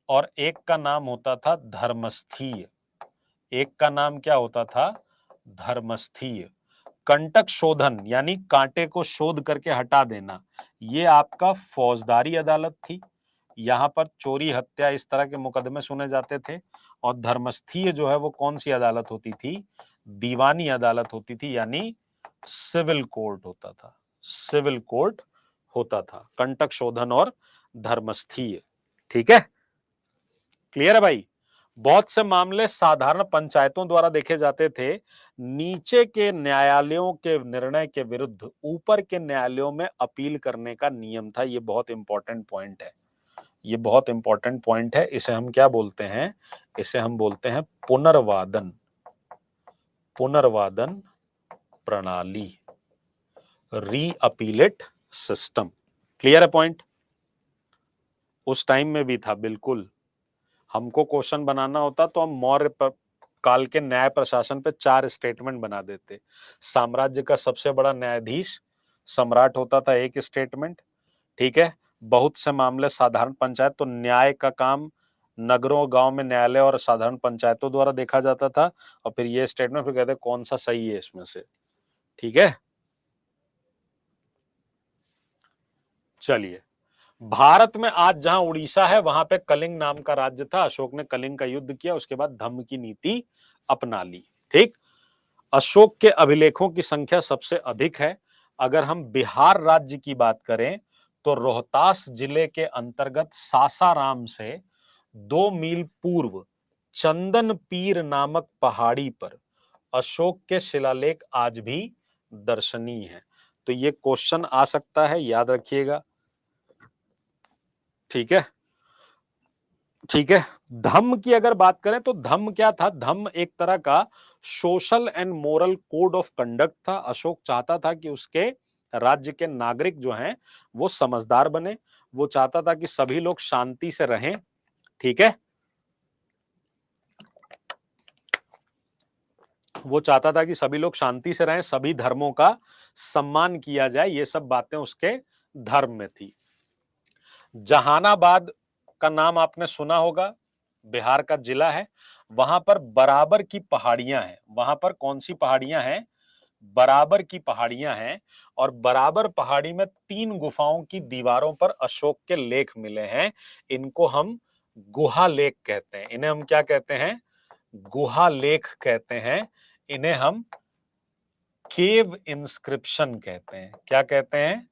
S1: और एक का नाम होता था धर्मस्थीय। एक का नाम क्या होता था, धर्मस्थीय। कंटक शोधन यानी कांटे को शोध करके हटा देना, ये आपका फौजदारी अदालत थी। यहां पर चोरी हत्या इस तरह के मुकदमे सुने जाते थे। और धर्मस्थीय जो है वो कौन सी अदालत होती थी? दीवानी अदालत होती थी, यानी सिविल कोर्ट होता था, सिविल कोर्ट होता था। कंटक शोधन और धर्मस्थीय, ठीक है, क्लियर है भाई। बहुत से मामले साधारण पंचायतों द्वारा देखे जाते थे। नीचे के न्यायालयों के निर्णय के विरुद्ध ऊपर के न्यायालयों में अपील करने का नियम था। ये बहुत इंपॉर्टेंट पॉइंट है, ये बहुत इंपॉर्टेंट पॉइंट है। इसे हम क्या बोलते हैं? इसे हम बोलते हैं पुनर्वादन, पुनर्वादन प्रणाली, री अपीलेट सिस्टम। क्लियर है पॉइंट? उस टाइम में भी था, बिल्कुल। हमको क्वेश्चन बनाना होता तो हम मौर्य काल के न्याय प्रशासन पे 4 स्टेटमेंट बना देते। साम्राज्य का सबसे बड़ा न्यायाधीश सम्राट होता था, एक स्टेटमेंट, ठीक है। बहुत से मामले साधारण पंचायत, तो न्याय का काम नगरों गांव में न्यायालय और साधारण पंचायतों द्वारा देखा जाता था। और फिर ये स्टेटमेंट, फिर कहते हैं कौन सा सही है इसमें से, ठीक है। चलिए, भारत में आज जहां उड़ीसा है वहां पे कलिंग नाम का राज्य था। अशोक ने कलिंग का युद्ध किया, उसके बाद धम्म की नीति अपना ली, ठीक। अशोक के अभिलेखों की संख्या सबसे अधिक है। अगर हम बिहार राज्य की बात करें तो रोहतास जिले के अंतर्गत सासाराम से 2 मील पूर्व चंदन पीर नामक पहाड़ी पर अशोक के शिलालेख आज भी दर्शनीय हैं। तो ये क्वेश्चन आ सकता है, याद रखिएगा, ठीक है, ठीक है। धम्म की अगर बात करें तो धम्म क्या था? धम्म एक तरह का social and moral code of conduct था। अशोक चाहता था कि उसके राज्य के नागरिक जो हैं वो समझदार बने। वो चाहता था कि सभी लोग शांति से रहें, ठीक है। वो चाहता था कि सभी लोग शांति से रहें, सभी धर्मों का सम्मान किया जाए। ये सब बातें उसके धर्म में थी। जहानाबाद का नाम आपने सुना होगा, बिहार का जिला है। वहां पर बराबर की पहाड़ियां हैं। वहां पर कौन सी पहाड़ियां हैं? बराबर की पहाड़ियां हैं। और बराबर पहाड़ी में 3 गुफाओं की दीवारों पर अशोक के लेख मिले हैं। इनको हम गुहा लेख कहते हैं। इन्हें हम क्या कहते हैं? गुहा लेख कहते हैं। इन्हें हम केव इंस्क्रिप्शन कहते हैं। क्या कहते हैं?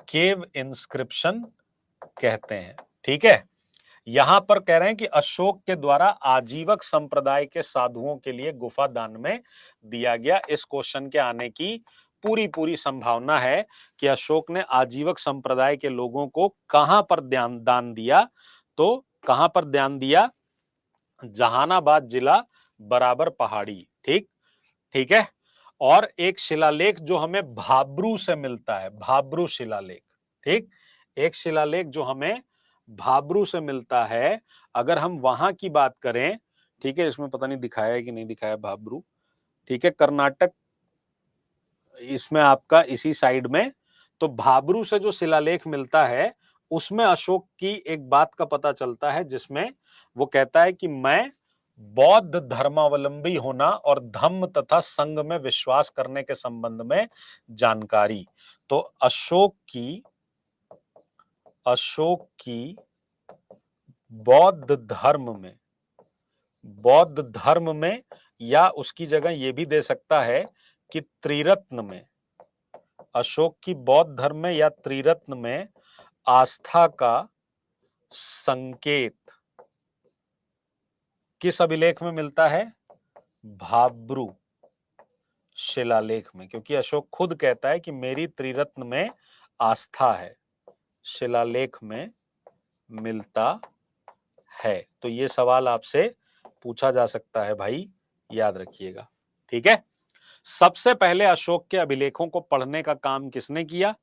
S1: केव इंस्क्रिप्शन कहते हैं, ठीक है। यहां पर कह रहे हैं कि अशोक के द्वारा आजीवक संप्रदाय के साधुओं के लिए गुफा दान में दिया गया। इस क्वेश्चन के आने की पूरी पूरी संभावना है कि अशोक ने आजीवक संप्रदाय के लोगों को कहां पर दान दिया? तो कहां पर दान दिया? जहानाबाद जिला, बराबर पहाड़ी, ठीक, ठीक है। और एक शिलालेख जो हमें भाब्रू से मिलता है, भाब्रू शिलालेख, ठीक, एक शिलालेख जो हमें भाब्रू से मिलता है। अगर हम वहां की बात करें, ठीक है, इसमें पता नहीं दिखाया है कि नहीं दिखाया भाब्रू, ठीक है, कर्नाटक इसमें आपका इसी साइड में। तो भाब्रू से जो शिलालेख मिलता है उसमें अशोक की एक बात का पता चलता है, जिसमें वो कहता है कि मैं बौद्ध धर्मावलंबी होना और धम्म तथा संघ में विश्वास करने के संबंध में जानकारी। तो अशोक की बौद्ध धर्म में, या उसकी जगह यह भी दे सकता है कि त्रिरत्न में, अशोक की बौद्ध धर्म में या त्रिरत्न में आस्था का संकेत किस अभिलेख में मिलता है? भाब्रू शिलालेख में। क्योंकि अशोक खुद कहता है कि मेरी त्रिरत्न में आस्था है, शिलालेख में मिलता है। तो ये सवाल आपसे पूछा जा सकता है भाई, याद रखिएगा, ठीक है। सबसे पहले अशोक के अभिलेखों को पढ़ने का काम किसने किया?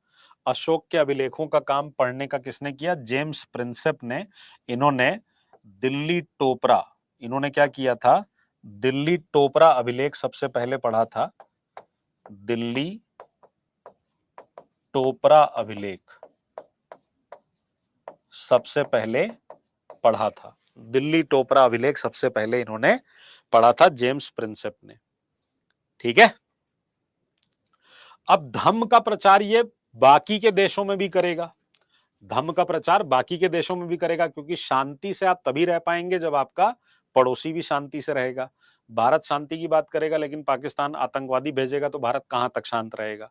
S1: अशोक के अभिलेखों का काम पढ़ने का किसने किया? जेम्स प्रिंसेप ने। इन्होंने दिल्ली टोपरा, इन्होंने क्या किया था? दिल्ली टोपरा अभिलेख सबसे पहले पढ़ा था। दिल्ली टोपरा अभिलेख सबसे पहले पढ़ा था। दिल्ली टोपरा अभिलेख सबसे पहले इन्होंने पढ़ा था, जेम्स प्रिंसेप ने, ठीक है। अब धम्म का प्रचार ये बाकी के देशों में भी करेगा, धम्म का प्रचार बाकी के देशों में भी करेगा, क्योंकि शांति से आप तभी रह पाएंगे जब आपका पड़ोसी भी शांति से रहेगा। भारत शांति की बात करेगा लेकिन पाकिस्तान आतंकवादी भेजेगा तो भारत कहां तक शांत रहेगा।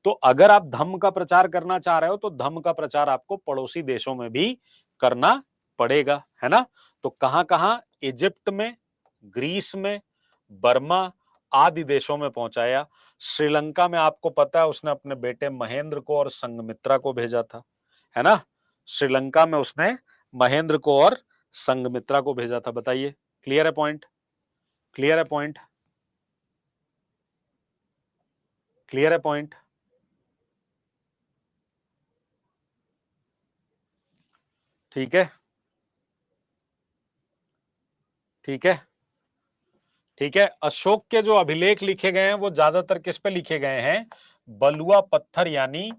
S1: तो अगर आप धम्म का प्रचार करना चाह रहे हो तो धम्म का प्रचार आपको पड़ोसी देशों में भी करना पड़ेगा, है ना। तो कहां कहां, इजिप्ट में, ग्रीस में, बर्मा आदि देशों में पहुंचाया। श्रीलंका में आपको पता है उसने अपने बेटे महेंद्र को और संघमित्रा को भेजा था, है ना। श्रीलंका में उसने महेंद्र को और संघमित्रा को भेजा था। बताइए, क्लियर है पॉइंट? क्लियर है पॉइंट? क्लियर है पॉइंट? ठीक है, ठीक है, ठीक है। अशोक के जो अभिलेख लिखे गए हैं वो ज्यादातर किस पे लिखे गए हैं? बलुआ पत्थर यानी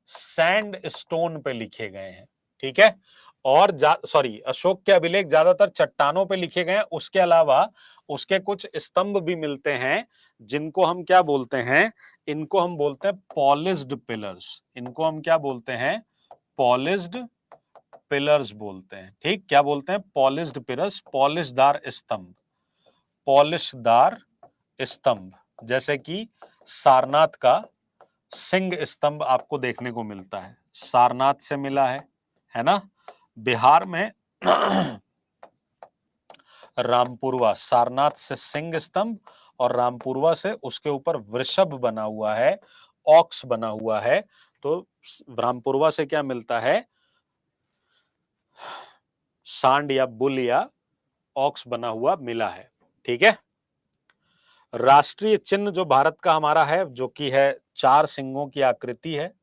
S1: सैंड स्टोन पे लिखे गए हैं, ठीक है। और सॉरी, अशोक के अभिलेख ज्यादातर चट्टानों पे लिखे गए हैं। उसके अलावा उसके कुछ स्तंभ भी मिलते हैं जिनको हम क्या बोलते हैं? इनको हम बोलते हैं पॉलिश्ड पिलर्स। इनको हम क्या बोलते हैं? पॉलिश्ड पिलर्स बोलते हैं, ठीक। क्या बोलते हैं? पॉलिश्ड पिलर्स, पॉलिशदार स्तंभ, पॉलिशदार स्तंभ। जैसे कि सारनाथ का सिंह स्तंभ आपको देखने को मिलता है, सारनाथ से मिला है ना। बिहार में रामपुरवा, सारनाथ से सिंह स्तंभ और रामपुरवा से उसके ऊपर वृषभ बना हुआ है, ऑक्स बना हुआ है। तो रामपुरवा से क्या मिलता है? सांड या बुल या ऑक्स बना हुआ मिला है, ठीक है। राष्ट्रीय चिन्ह जो भारत का हमारा है, जो कि है 4 सिंगों की आकृति है।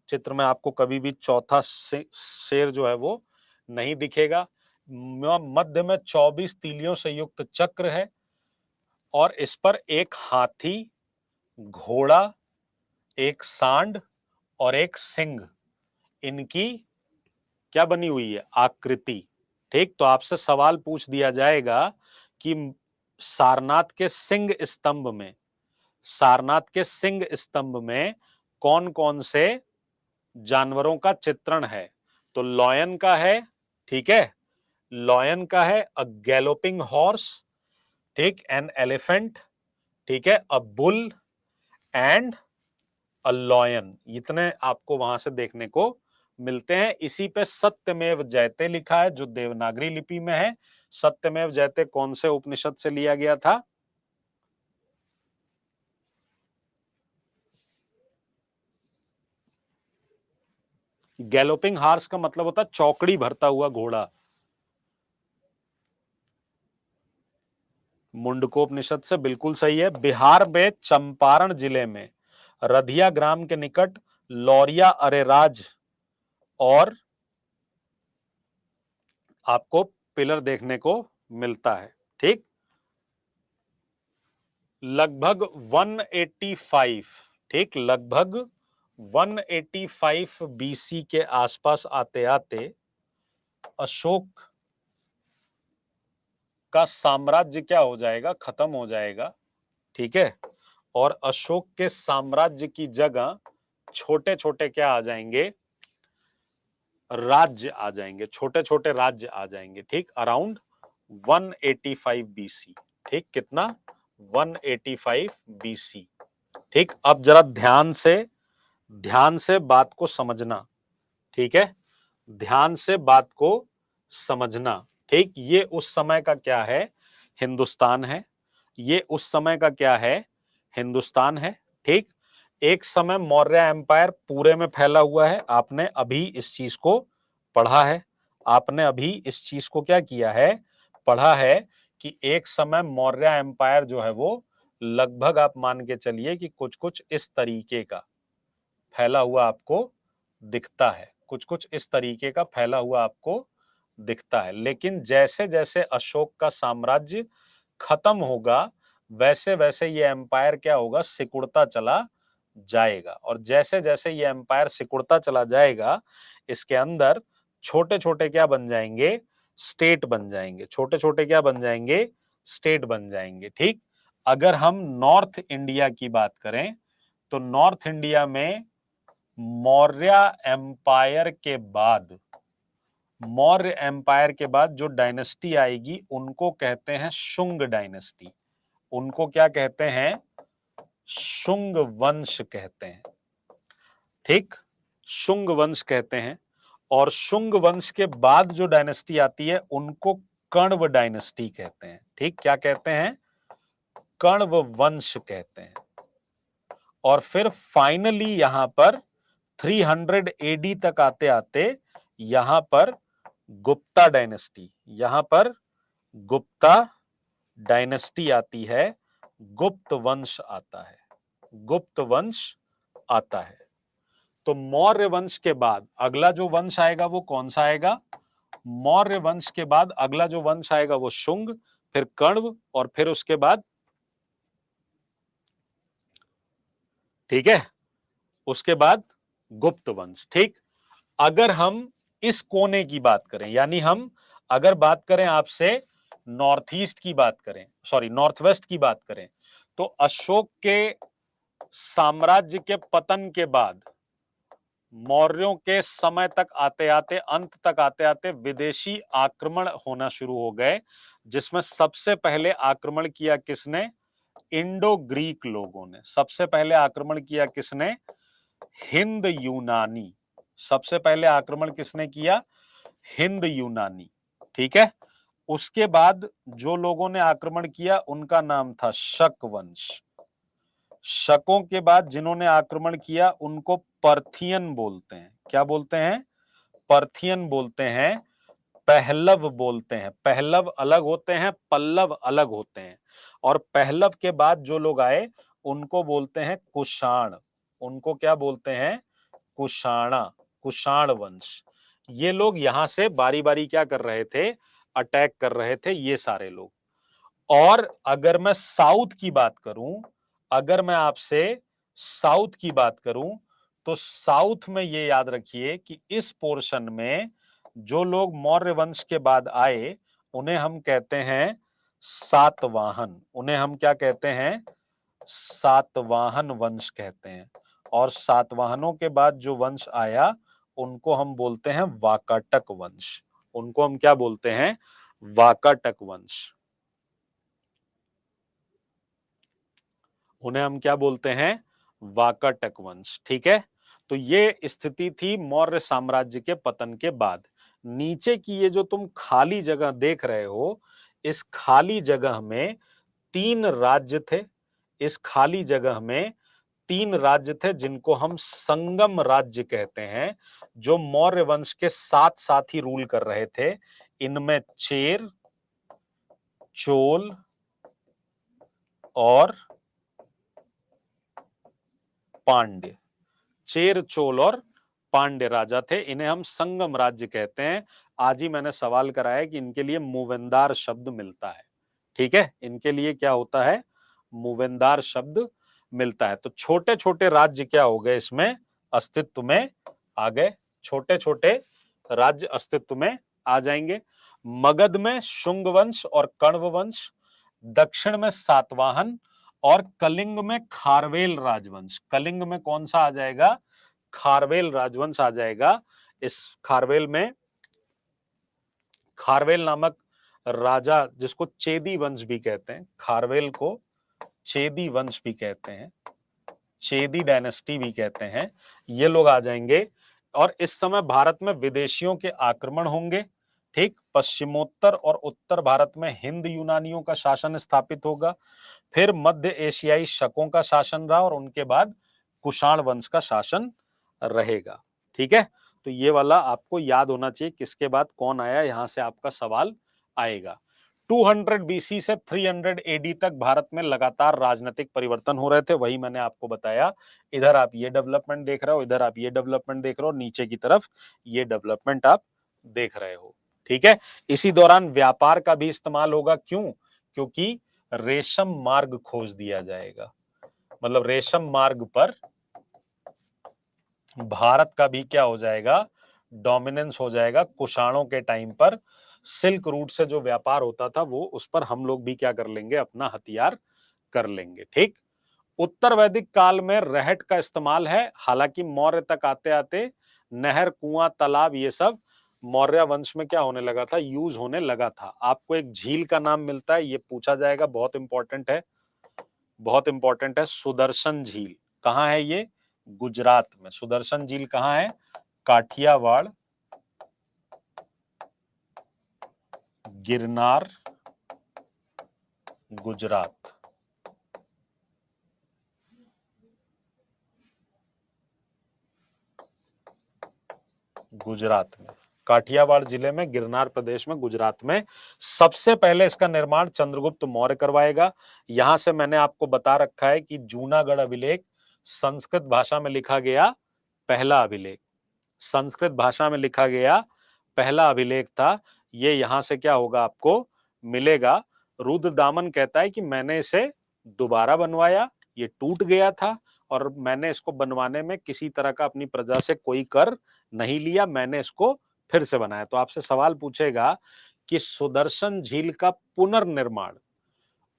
S1: चित्र में आपको कभी भी चौथा शेर जो है वो नहीं दिखेगा। मध्य में 24 तीलियों से युक्त चक्र है और इस पर एक हाथी, घोड़ा, एक सांड और एक सिंह, इनकी क्या बनी हुई है? आकृति, ठीक। तो आपसे सवाल पूछ दिया जाएगा कि सारनाथ के सिंह स्तंभ में, सारनाथ के सिंह स्तंभ में कौन कौन से जानवरों का चित्रण है? तो लॉयन का है, ठीक है, लॉयन का है, अ गैलोपिंग हॉर्स, ठीक, एन एलिफेंट, ठीक है, a bull and a lion. इतने आपको वहां से देखने को मिलते हैं। इसी पे सत्यमेव जयते लिखा है जो देवनागरी लिपि में है। सत्यमेव जयते कौन से उपनिषद से लिया गया था? गैलोपिंग हॉर्स का मतलब होता है चौकड़ी भरता हुआ घोड़ा। मुंडकोपनिषद से, बिल्कुल सही है। बिहार में चंपारण जिले में रधिया ग्राम के निकट लौरिया अरेराज और आपको पिलर देखने को मिलता है, ठीक। लगभग 185, ठीक, लगभग 185 बीसी के आसपास आते आते अशोक का साम्राज्य क्या हो जाएगा? खत्म हो जाएगा, ठीक है। और अशोक के साम्राज्य की जगह छोटे छोटे क्या आ जाएंगे? राज्य आ जाएंगे, छोटे छोटे राज्य आ जाएंगे, ठीक। अराउंड 185 बीसी, ठीक। कितना? 185 बीसी, ठीक। अब जरा ध्यान से बात को समझना, ठीक है। ध्यान से बात को समझना, ठीक। ये उस समय का क्या है? हिंदुस्तान है। ये उस समय का क्या है? हिंदुस्तान है, ठीक। एक समय मौर्य एम्पायर पूरे में फैला हुआ है। आपने अभी इस चीज को पढ़ा है, आपने अभी इस चीज को क्या किया है? पढ़ा है कि एक समय मौर्य एम्पायर जो है वो लगभग आप मान के चलिए कि कुछ कुछ इस तरीके का फैला हुआ आपको दिखता है, कुछ कुछ इस तरीके का फैला हुआ आपको दिखता है। लेकिन जैसे जैसे अशोक का साम्राज्य खत्म होगा वैसे वैसे ये एम्पायर क्या होगा? सिकुड़ता चला जाएगा। और जैसे जैसे ये एम्पायर सिकुड़ता चला जाएगा इसके अंदर छोटे छोटे क्या बन जाएंगे? स्टेट बन जाएंगे। छोटे छोटे क्या बन जाएंगे? स्टेट बन जाएंगे, ठीक। अगर हम नॉर्थ इंडिया की बात करें तो नॉर्थ इंडिया में मौर्य एम्पायर के बाद जो डायनेस्टी आएगी उनको कहते हैं शुंग डायनेस्टी। उनको क्या कहते हैं? शुंग वंश कहते हैं। ठीक, शुंग वंश कहते हैं। और शुंग वंश के बाद जो डायनेस्टी आती है उनको कण्व डायनेस्टी कहते हैं। ठीक, क्या कहते हैं? कण्व वंश कहते हैं। और फिर फाइनली यहां पर 300 एडी तक आते आते यहां पर गुप्ता डायनेस्टी आती है, गुप्त वंश आता है, गुप्त वंश आता है। तो मौर्य वंश के बाद अगला जो वंश आएगा वो कौन सा आएगा? मौर्य वंश के बाद अगला जो वंश आएगा वो शुंग, फिर कण्व, और फिर उसके बाद, ठीक है, उसके बाद गुप्त वंश। ठीक, अगर हम इस कोने की बात करें, यानी हम अगर बात करें आपसे नॉर्थ ईस्ट की बात करें, सॉरी नॉर्थ वेस्ट की बात करें, तो अशोक के साम्राज्य के पतन के बाद मौर्यों के समय तक आते आते, अंत तक आते आते विदेशी आक्रमण होना शुरू हो गए, जिसमें सबसे पहले आक्रमण किया किसने? इंडो ग्रीक लोगों ने। सबसे पहले आक्रमण किया किसने? हिंद यूनानी। सबसे पहले आक्रमण किसने किया? हिंद यूनानी। ठीक है, उसके बाद जो लोगों ने आक्रमण किया उनका नाम था शक वंश। शकों के बाद जिन्होंने आक्रमण किया उनको पर्थियन बोलते हैं। क्या बोलते हैं? पर्थियन बोलते हैं, पहलव बोलते हैं। पहलव अलग होते हैं, पल्लव अलग होते हैं। और पहलव के बाद जो लोग आए उनको बोलते हैं कुषाण। उनको क्या बोलते हैं? कुषाणा, कुषाण वंश। ये लोग यहां से बारी बारी क्या कर रहे थे? अटैक कर रहे थे, ये सारे लोग। और अगर मैं साउथ की बात करूं, अगर मैं आपसे साउथ की बात करूं, तो साउथ में ये याद रखिए कि इस पोर्शन में जो लोग मौर्य वंश के बाद आए उन्हें हम कहते हैं सातवाहन। उन्हें हम क्या कहते हैं? सातवाहन वंश कहते हैं। और सातवाहनों के बाद जो वंश आया उनको हम बोलते हैं वाकाटक वंश। उनको हम क्या बोलते हैं? वाकाटक वंश। उन्हें हम क्या बोलते हैं? वाकाटक वंश। ठीक है, तो ये स्थिति थी मौर्य साम्राज्य के पतन के बाद। नीचे की ये जो तुम खाली जगह देख रहे हो, इस खाली जगह में 3 राज्य थे। इस खाली जगह में 3 राज्य थे जिनको हम संगम राज्य कहते हैं, जो मौर्य वंश के साथ साथ ही रूल कर रहे थे। इनमें चेर, चोल और पांड्य। चेर, चोल और पांड्य राजा थे। इन्हें हम संगम राज्य कहते हैं। आज ही मैंने सवाल कराया कि इनके लिए मूवेंदार शब्द मिलता है। ठीक है, इनके लिए क्या होता है? मूवेंदार शब्द मिलता है। तो छोटे छोटे राज्य क्या हो गए? इसमें अस्तित्व में आ गए। छोटे छोटे राज्य अस्तित्व में आ जाएंगे। मगध में शुंग वंश और कण्व वंश, दक्षिण में सातवाहन, और कलिंग में खारवेल राजवंश। कलिंग में कौन सा आ जाएगा? खारवेल राजवंश आ जाएगा। इस खारवेल में खारवेल नामक राजा, जिसको चेदी वंश भी कहते हैं, खारवेल को चेदी वंश भी कहते हैं, चेदी डायनेस्टी भी कहते हैं, ये लोग आ जाएंगे। और इस समय भारत में विदेशियों के आक्रमण होंगे। ठीक, पश्चिमोत्तर और उत्तर भारत में हिंद यूनानियों का शासन स्थापित होगा। फिर मध्य एशियाई शकों का शासन रहा, और उनके बाद कुषाण वंश का शासन रहेगा। ठीक है, तो ये वाला आपको याद होना चाहिए, किसके बाद कौन आया, यहां से आपका सवाल आएगा। 200 बीसी से 300 एडी तक भारत में लगातार राजनीतिक परिवर्तन हो रहे थे, वही मैंने आपको बताया। इधर आप ये डेवलपमेंट देख रहे हो, इधर आप ये डेवलपमेंट देख रहे हो, नीचे की तरफ ये डेवलपमेंट आप देख रहे हो। ठीक है, इसी दौरान व्यापार का भी इस्तेमाल होगा। क्यों? क्योंकि रेशम मार्ग खोज दिया जाएगा। मतलब रेशम मार्ग पर भारत का भी क्या हो जाएगा? डोमिनेंस हो जाएगा। कुषाणों के टाइम पर सिल्क रूट से जो व्यापार होता था वो, उस पर हम लोग भी क्या कर लेंगे? अपना हथियार कर लेंगे। ठीक, उत्तर वैदिक काल में रहट का इस्तेमाल है, हालांकि मौर्य तक आते आते नहर, कुआं, तालाब ये सब मौर्य वंश में क्या होने लगा था, यूज होने लगा था। आपको एक झील का नाम मिलता है, ये पूछा जाएगा, बहुत इंपॉर्टेंट है, बहुत इंपॉर्टेंट है। सुदर्शन झील कहाँ है? ये गुजरात में। सुदर्शन झील कहाँ है? काठियावाड़, गिरनार, गुजरात। गुजरात में, काठियावाड़ जिले में, गिरनार प्रदेश में, गुजरात में सबसे पहले इसका निर्माण चंद्रगुप्त मौर्य करवाएगा। यहां से मैंने आपको बता रखा है कि जूनागढ़ अभिलेख संस्कृत भाषा में लिखा गया पहला अभिलेख, संस्कृत भाषा में लिखा गया पहला अभिलेख था। ये यहां से क्या होगा, आपको मिलेगा। रुद्रदामन कहता है कि मैंने इसे दोबारा बनवाया, ये टूट गया था और मैंने इसको बनवाने में किसी तरह का अपनी प्रजा से कोई कर नहीं लिया, मैंने इसको फिर से बनाया। तो आपसे सवाल पूछेगा कि सुदर्शन झील का पुनर्निर्माण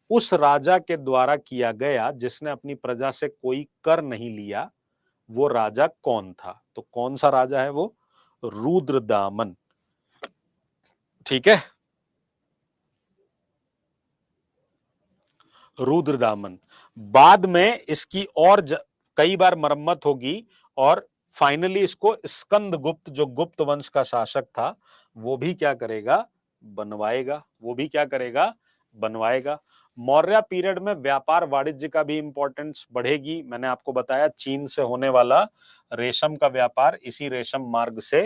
S1: उस राजा के द्वारा किया गया जिसने अपनी प्रजा से कोई कर नहीं लिया, वो राजा कौन था? तो कौन सा राजा है वो? रुद्रदामन। ठीक है, रुद्रदामन। बाद में इसकी और कई बार मरम्मत होगी और फाइनली इसको स्कंदगुप्त, जो गुप्त वंश का शासक था, वो भी क्या करेगा, बनवाएगा। वो भी क्या करेगा, बनवाएगा। मौर्य पीरियड में व्यापार वाणिज्य का भी इंपॉर्टेंस बढ़ेगी। मैंने आपको बताया चीन से होने वाला रेशम का व्यापार इसी रेशम मार्ग से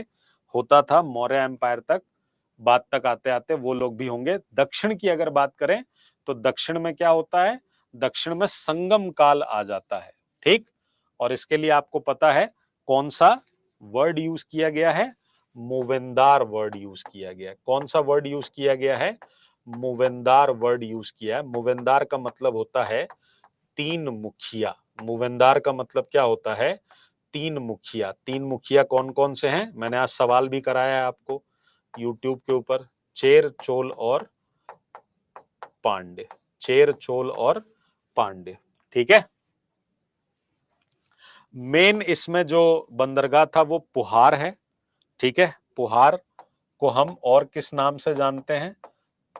S1: होता था मौर्य एम्पायर तक। बाद तक आते आते वो लोग भी होंगे। दक्षिण की अगर बात करें तो दक्षिण में क्या होता है, दक्षिण में संगम काल आ जाता है। ठीक, और इसके लिए आपको पता है कौन सा वर्ड यूज किया गया है? मूवेंदार वर्ड यूज किया गया है। कौन सा वर्ड यूज किया गया है? मूवेंदार वर्ड यूज किया है। मूवेंदार का मतलब होता है तीन मुखिया। मूवेंदार का मतलब क्या होता है? तीन मुखिया। तीन मुखिया कौन कौन से हैं? मैंने आज सवाल भी कराया है आपको यूट्यूब के ऊपर, चेर, चोल और पांडे। चेर, चोल और पांडे। ठीक है, मेन इसमें जो बंदरगाह था वो पुहार है। ठीक है, पुहार को हम और किस नाम से जानते हैं?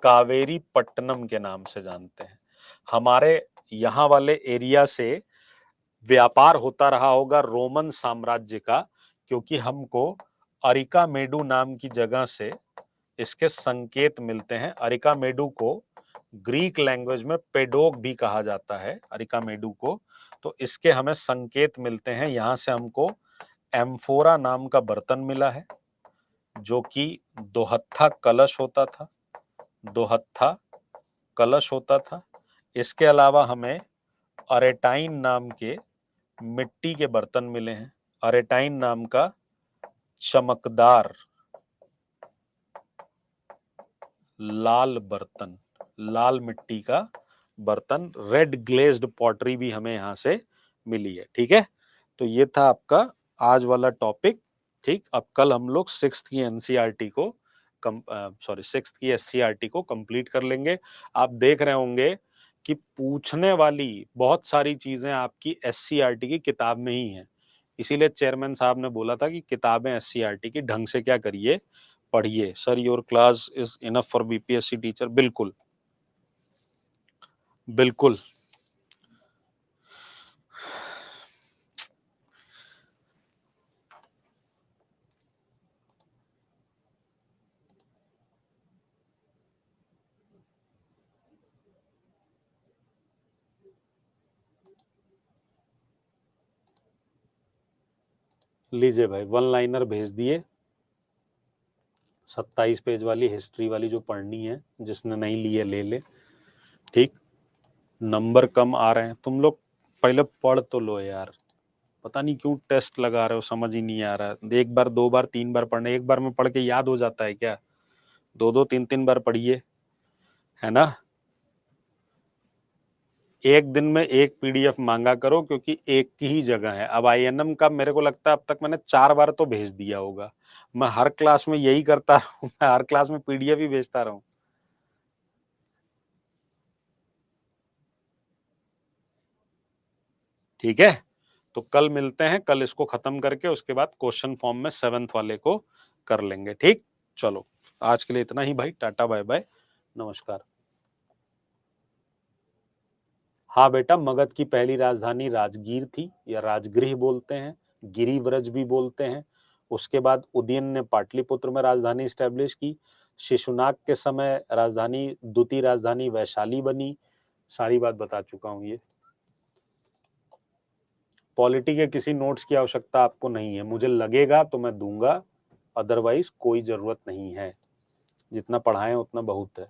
S1: कावेरी पट्टनम के नाम से जानते हैं। हमारे यहां वाले एरिया से व्यापार होता रहा होगा रोमन साम्राज्य का, क्योंकि हमको अरिकामेडु नाम की जगह से इसके संकेत मिलते हैं। अरिकामेडु को ग्रीक लैंग्वेज में पेडोग भी कहा जाता है, अरिकामेडु को। तो इसके हमें संकेत मिलते हैं। यहां से हमको एम्फोरा नाम का बर्तन मिला है, जो कि दोहत्था कलश होता था, दोहत्था कलश होता था। इसके अलावा हमें अरेटाइन नाम के मिट्टी के बर्तन मिले हैं। अरेटाइन नाम का चमकदार लाल बर्तन, लाल मिट्टी का बर्तन, रेड ग्लेज्ड पॉटरी भी हमें यहां से मिली है। ठीक है, तो ये था आपका आज वाला टॉपिक। ठीक, अब कल हम लोग सिक्स्थ की एनसीईआरटी को सिक्स्थ की एससीईआरटी को कंप्लीट कर लेंगे। आप देख रहे होंगे कि पूछने वाली बहुत सारी चीजें आपकी एससीईआरटी की किताब में ही हैं। इसीलिए चेयरमैन साहब ने बोला था कि किताबें एससीईआरटी की ढंग से क्या करिए, पढ़िए। Sir your class is enough for BPSC teacher. बिल्कुल बिल्कुल। लीजिए भाई, वन लाइनर भेज दिए, 27 पेज वाली हिस्ट्री वाली जो पढ़नी है, जिसने नहीं ली है ले ले। ठीक, नंबर कम आ रहे हैं, तुम लोग पहले पढ़ तो लो यार। पता नहीं क्यों टेस्ट लगा रहे हो, समझ ही नहीं आ रहा है। एक बार, दो बार, तीन बार पढ़ने, एक बार में पढ़ के याद हो जाता है क्या? दो दो तीन तीन बार पढ़िए, है ना। एक दिन में एक पीडीएफ मांगा करो, क्योंकि एक की ही जगह है। अब आईएनएम का मेरे को लगता है अब तक मैंने 4 बार तो भेज दिया होगा। मैं हर क्लास में यही करता हूँ, मैं हर क्लास में पीडीएफ ही भेजता रहूं। ठीक है, तो कल मिलते हैं, कल इसको खत्म करके उसके बाद क्वेश्चन फॉर्म में 7th वाले को कर लेंगे। ठीक, चलो आज के लिए इतना ही भाई, टाटा बाय बाय, नमस्कार। हाँ बेटा, मगध की पहली राजधानी राजगीर थी, या राजगृह बोलते हैं, गिरिव्रज भी बोलते हैं। उसके बाद उदयन ने पाटलिपुत्र में राजधानी स्टैब्लिश की। शिशुनाग के समय राजधानी, द्वितीय राजधानी वैशाली बनी। सारी बात बता चुका हूं ये। पॉलिटी के किसी नोट्स की आवश्यकता आपको नहीं है, मुझे लगेगा तो मैं दूंगा, अदरवाइज कोई जरूरत नहीं है, जितना पढ़ाएं उतना बहुत है।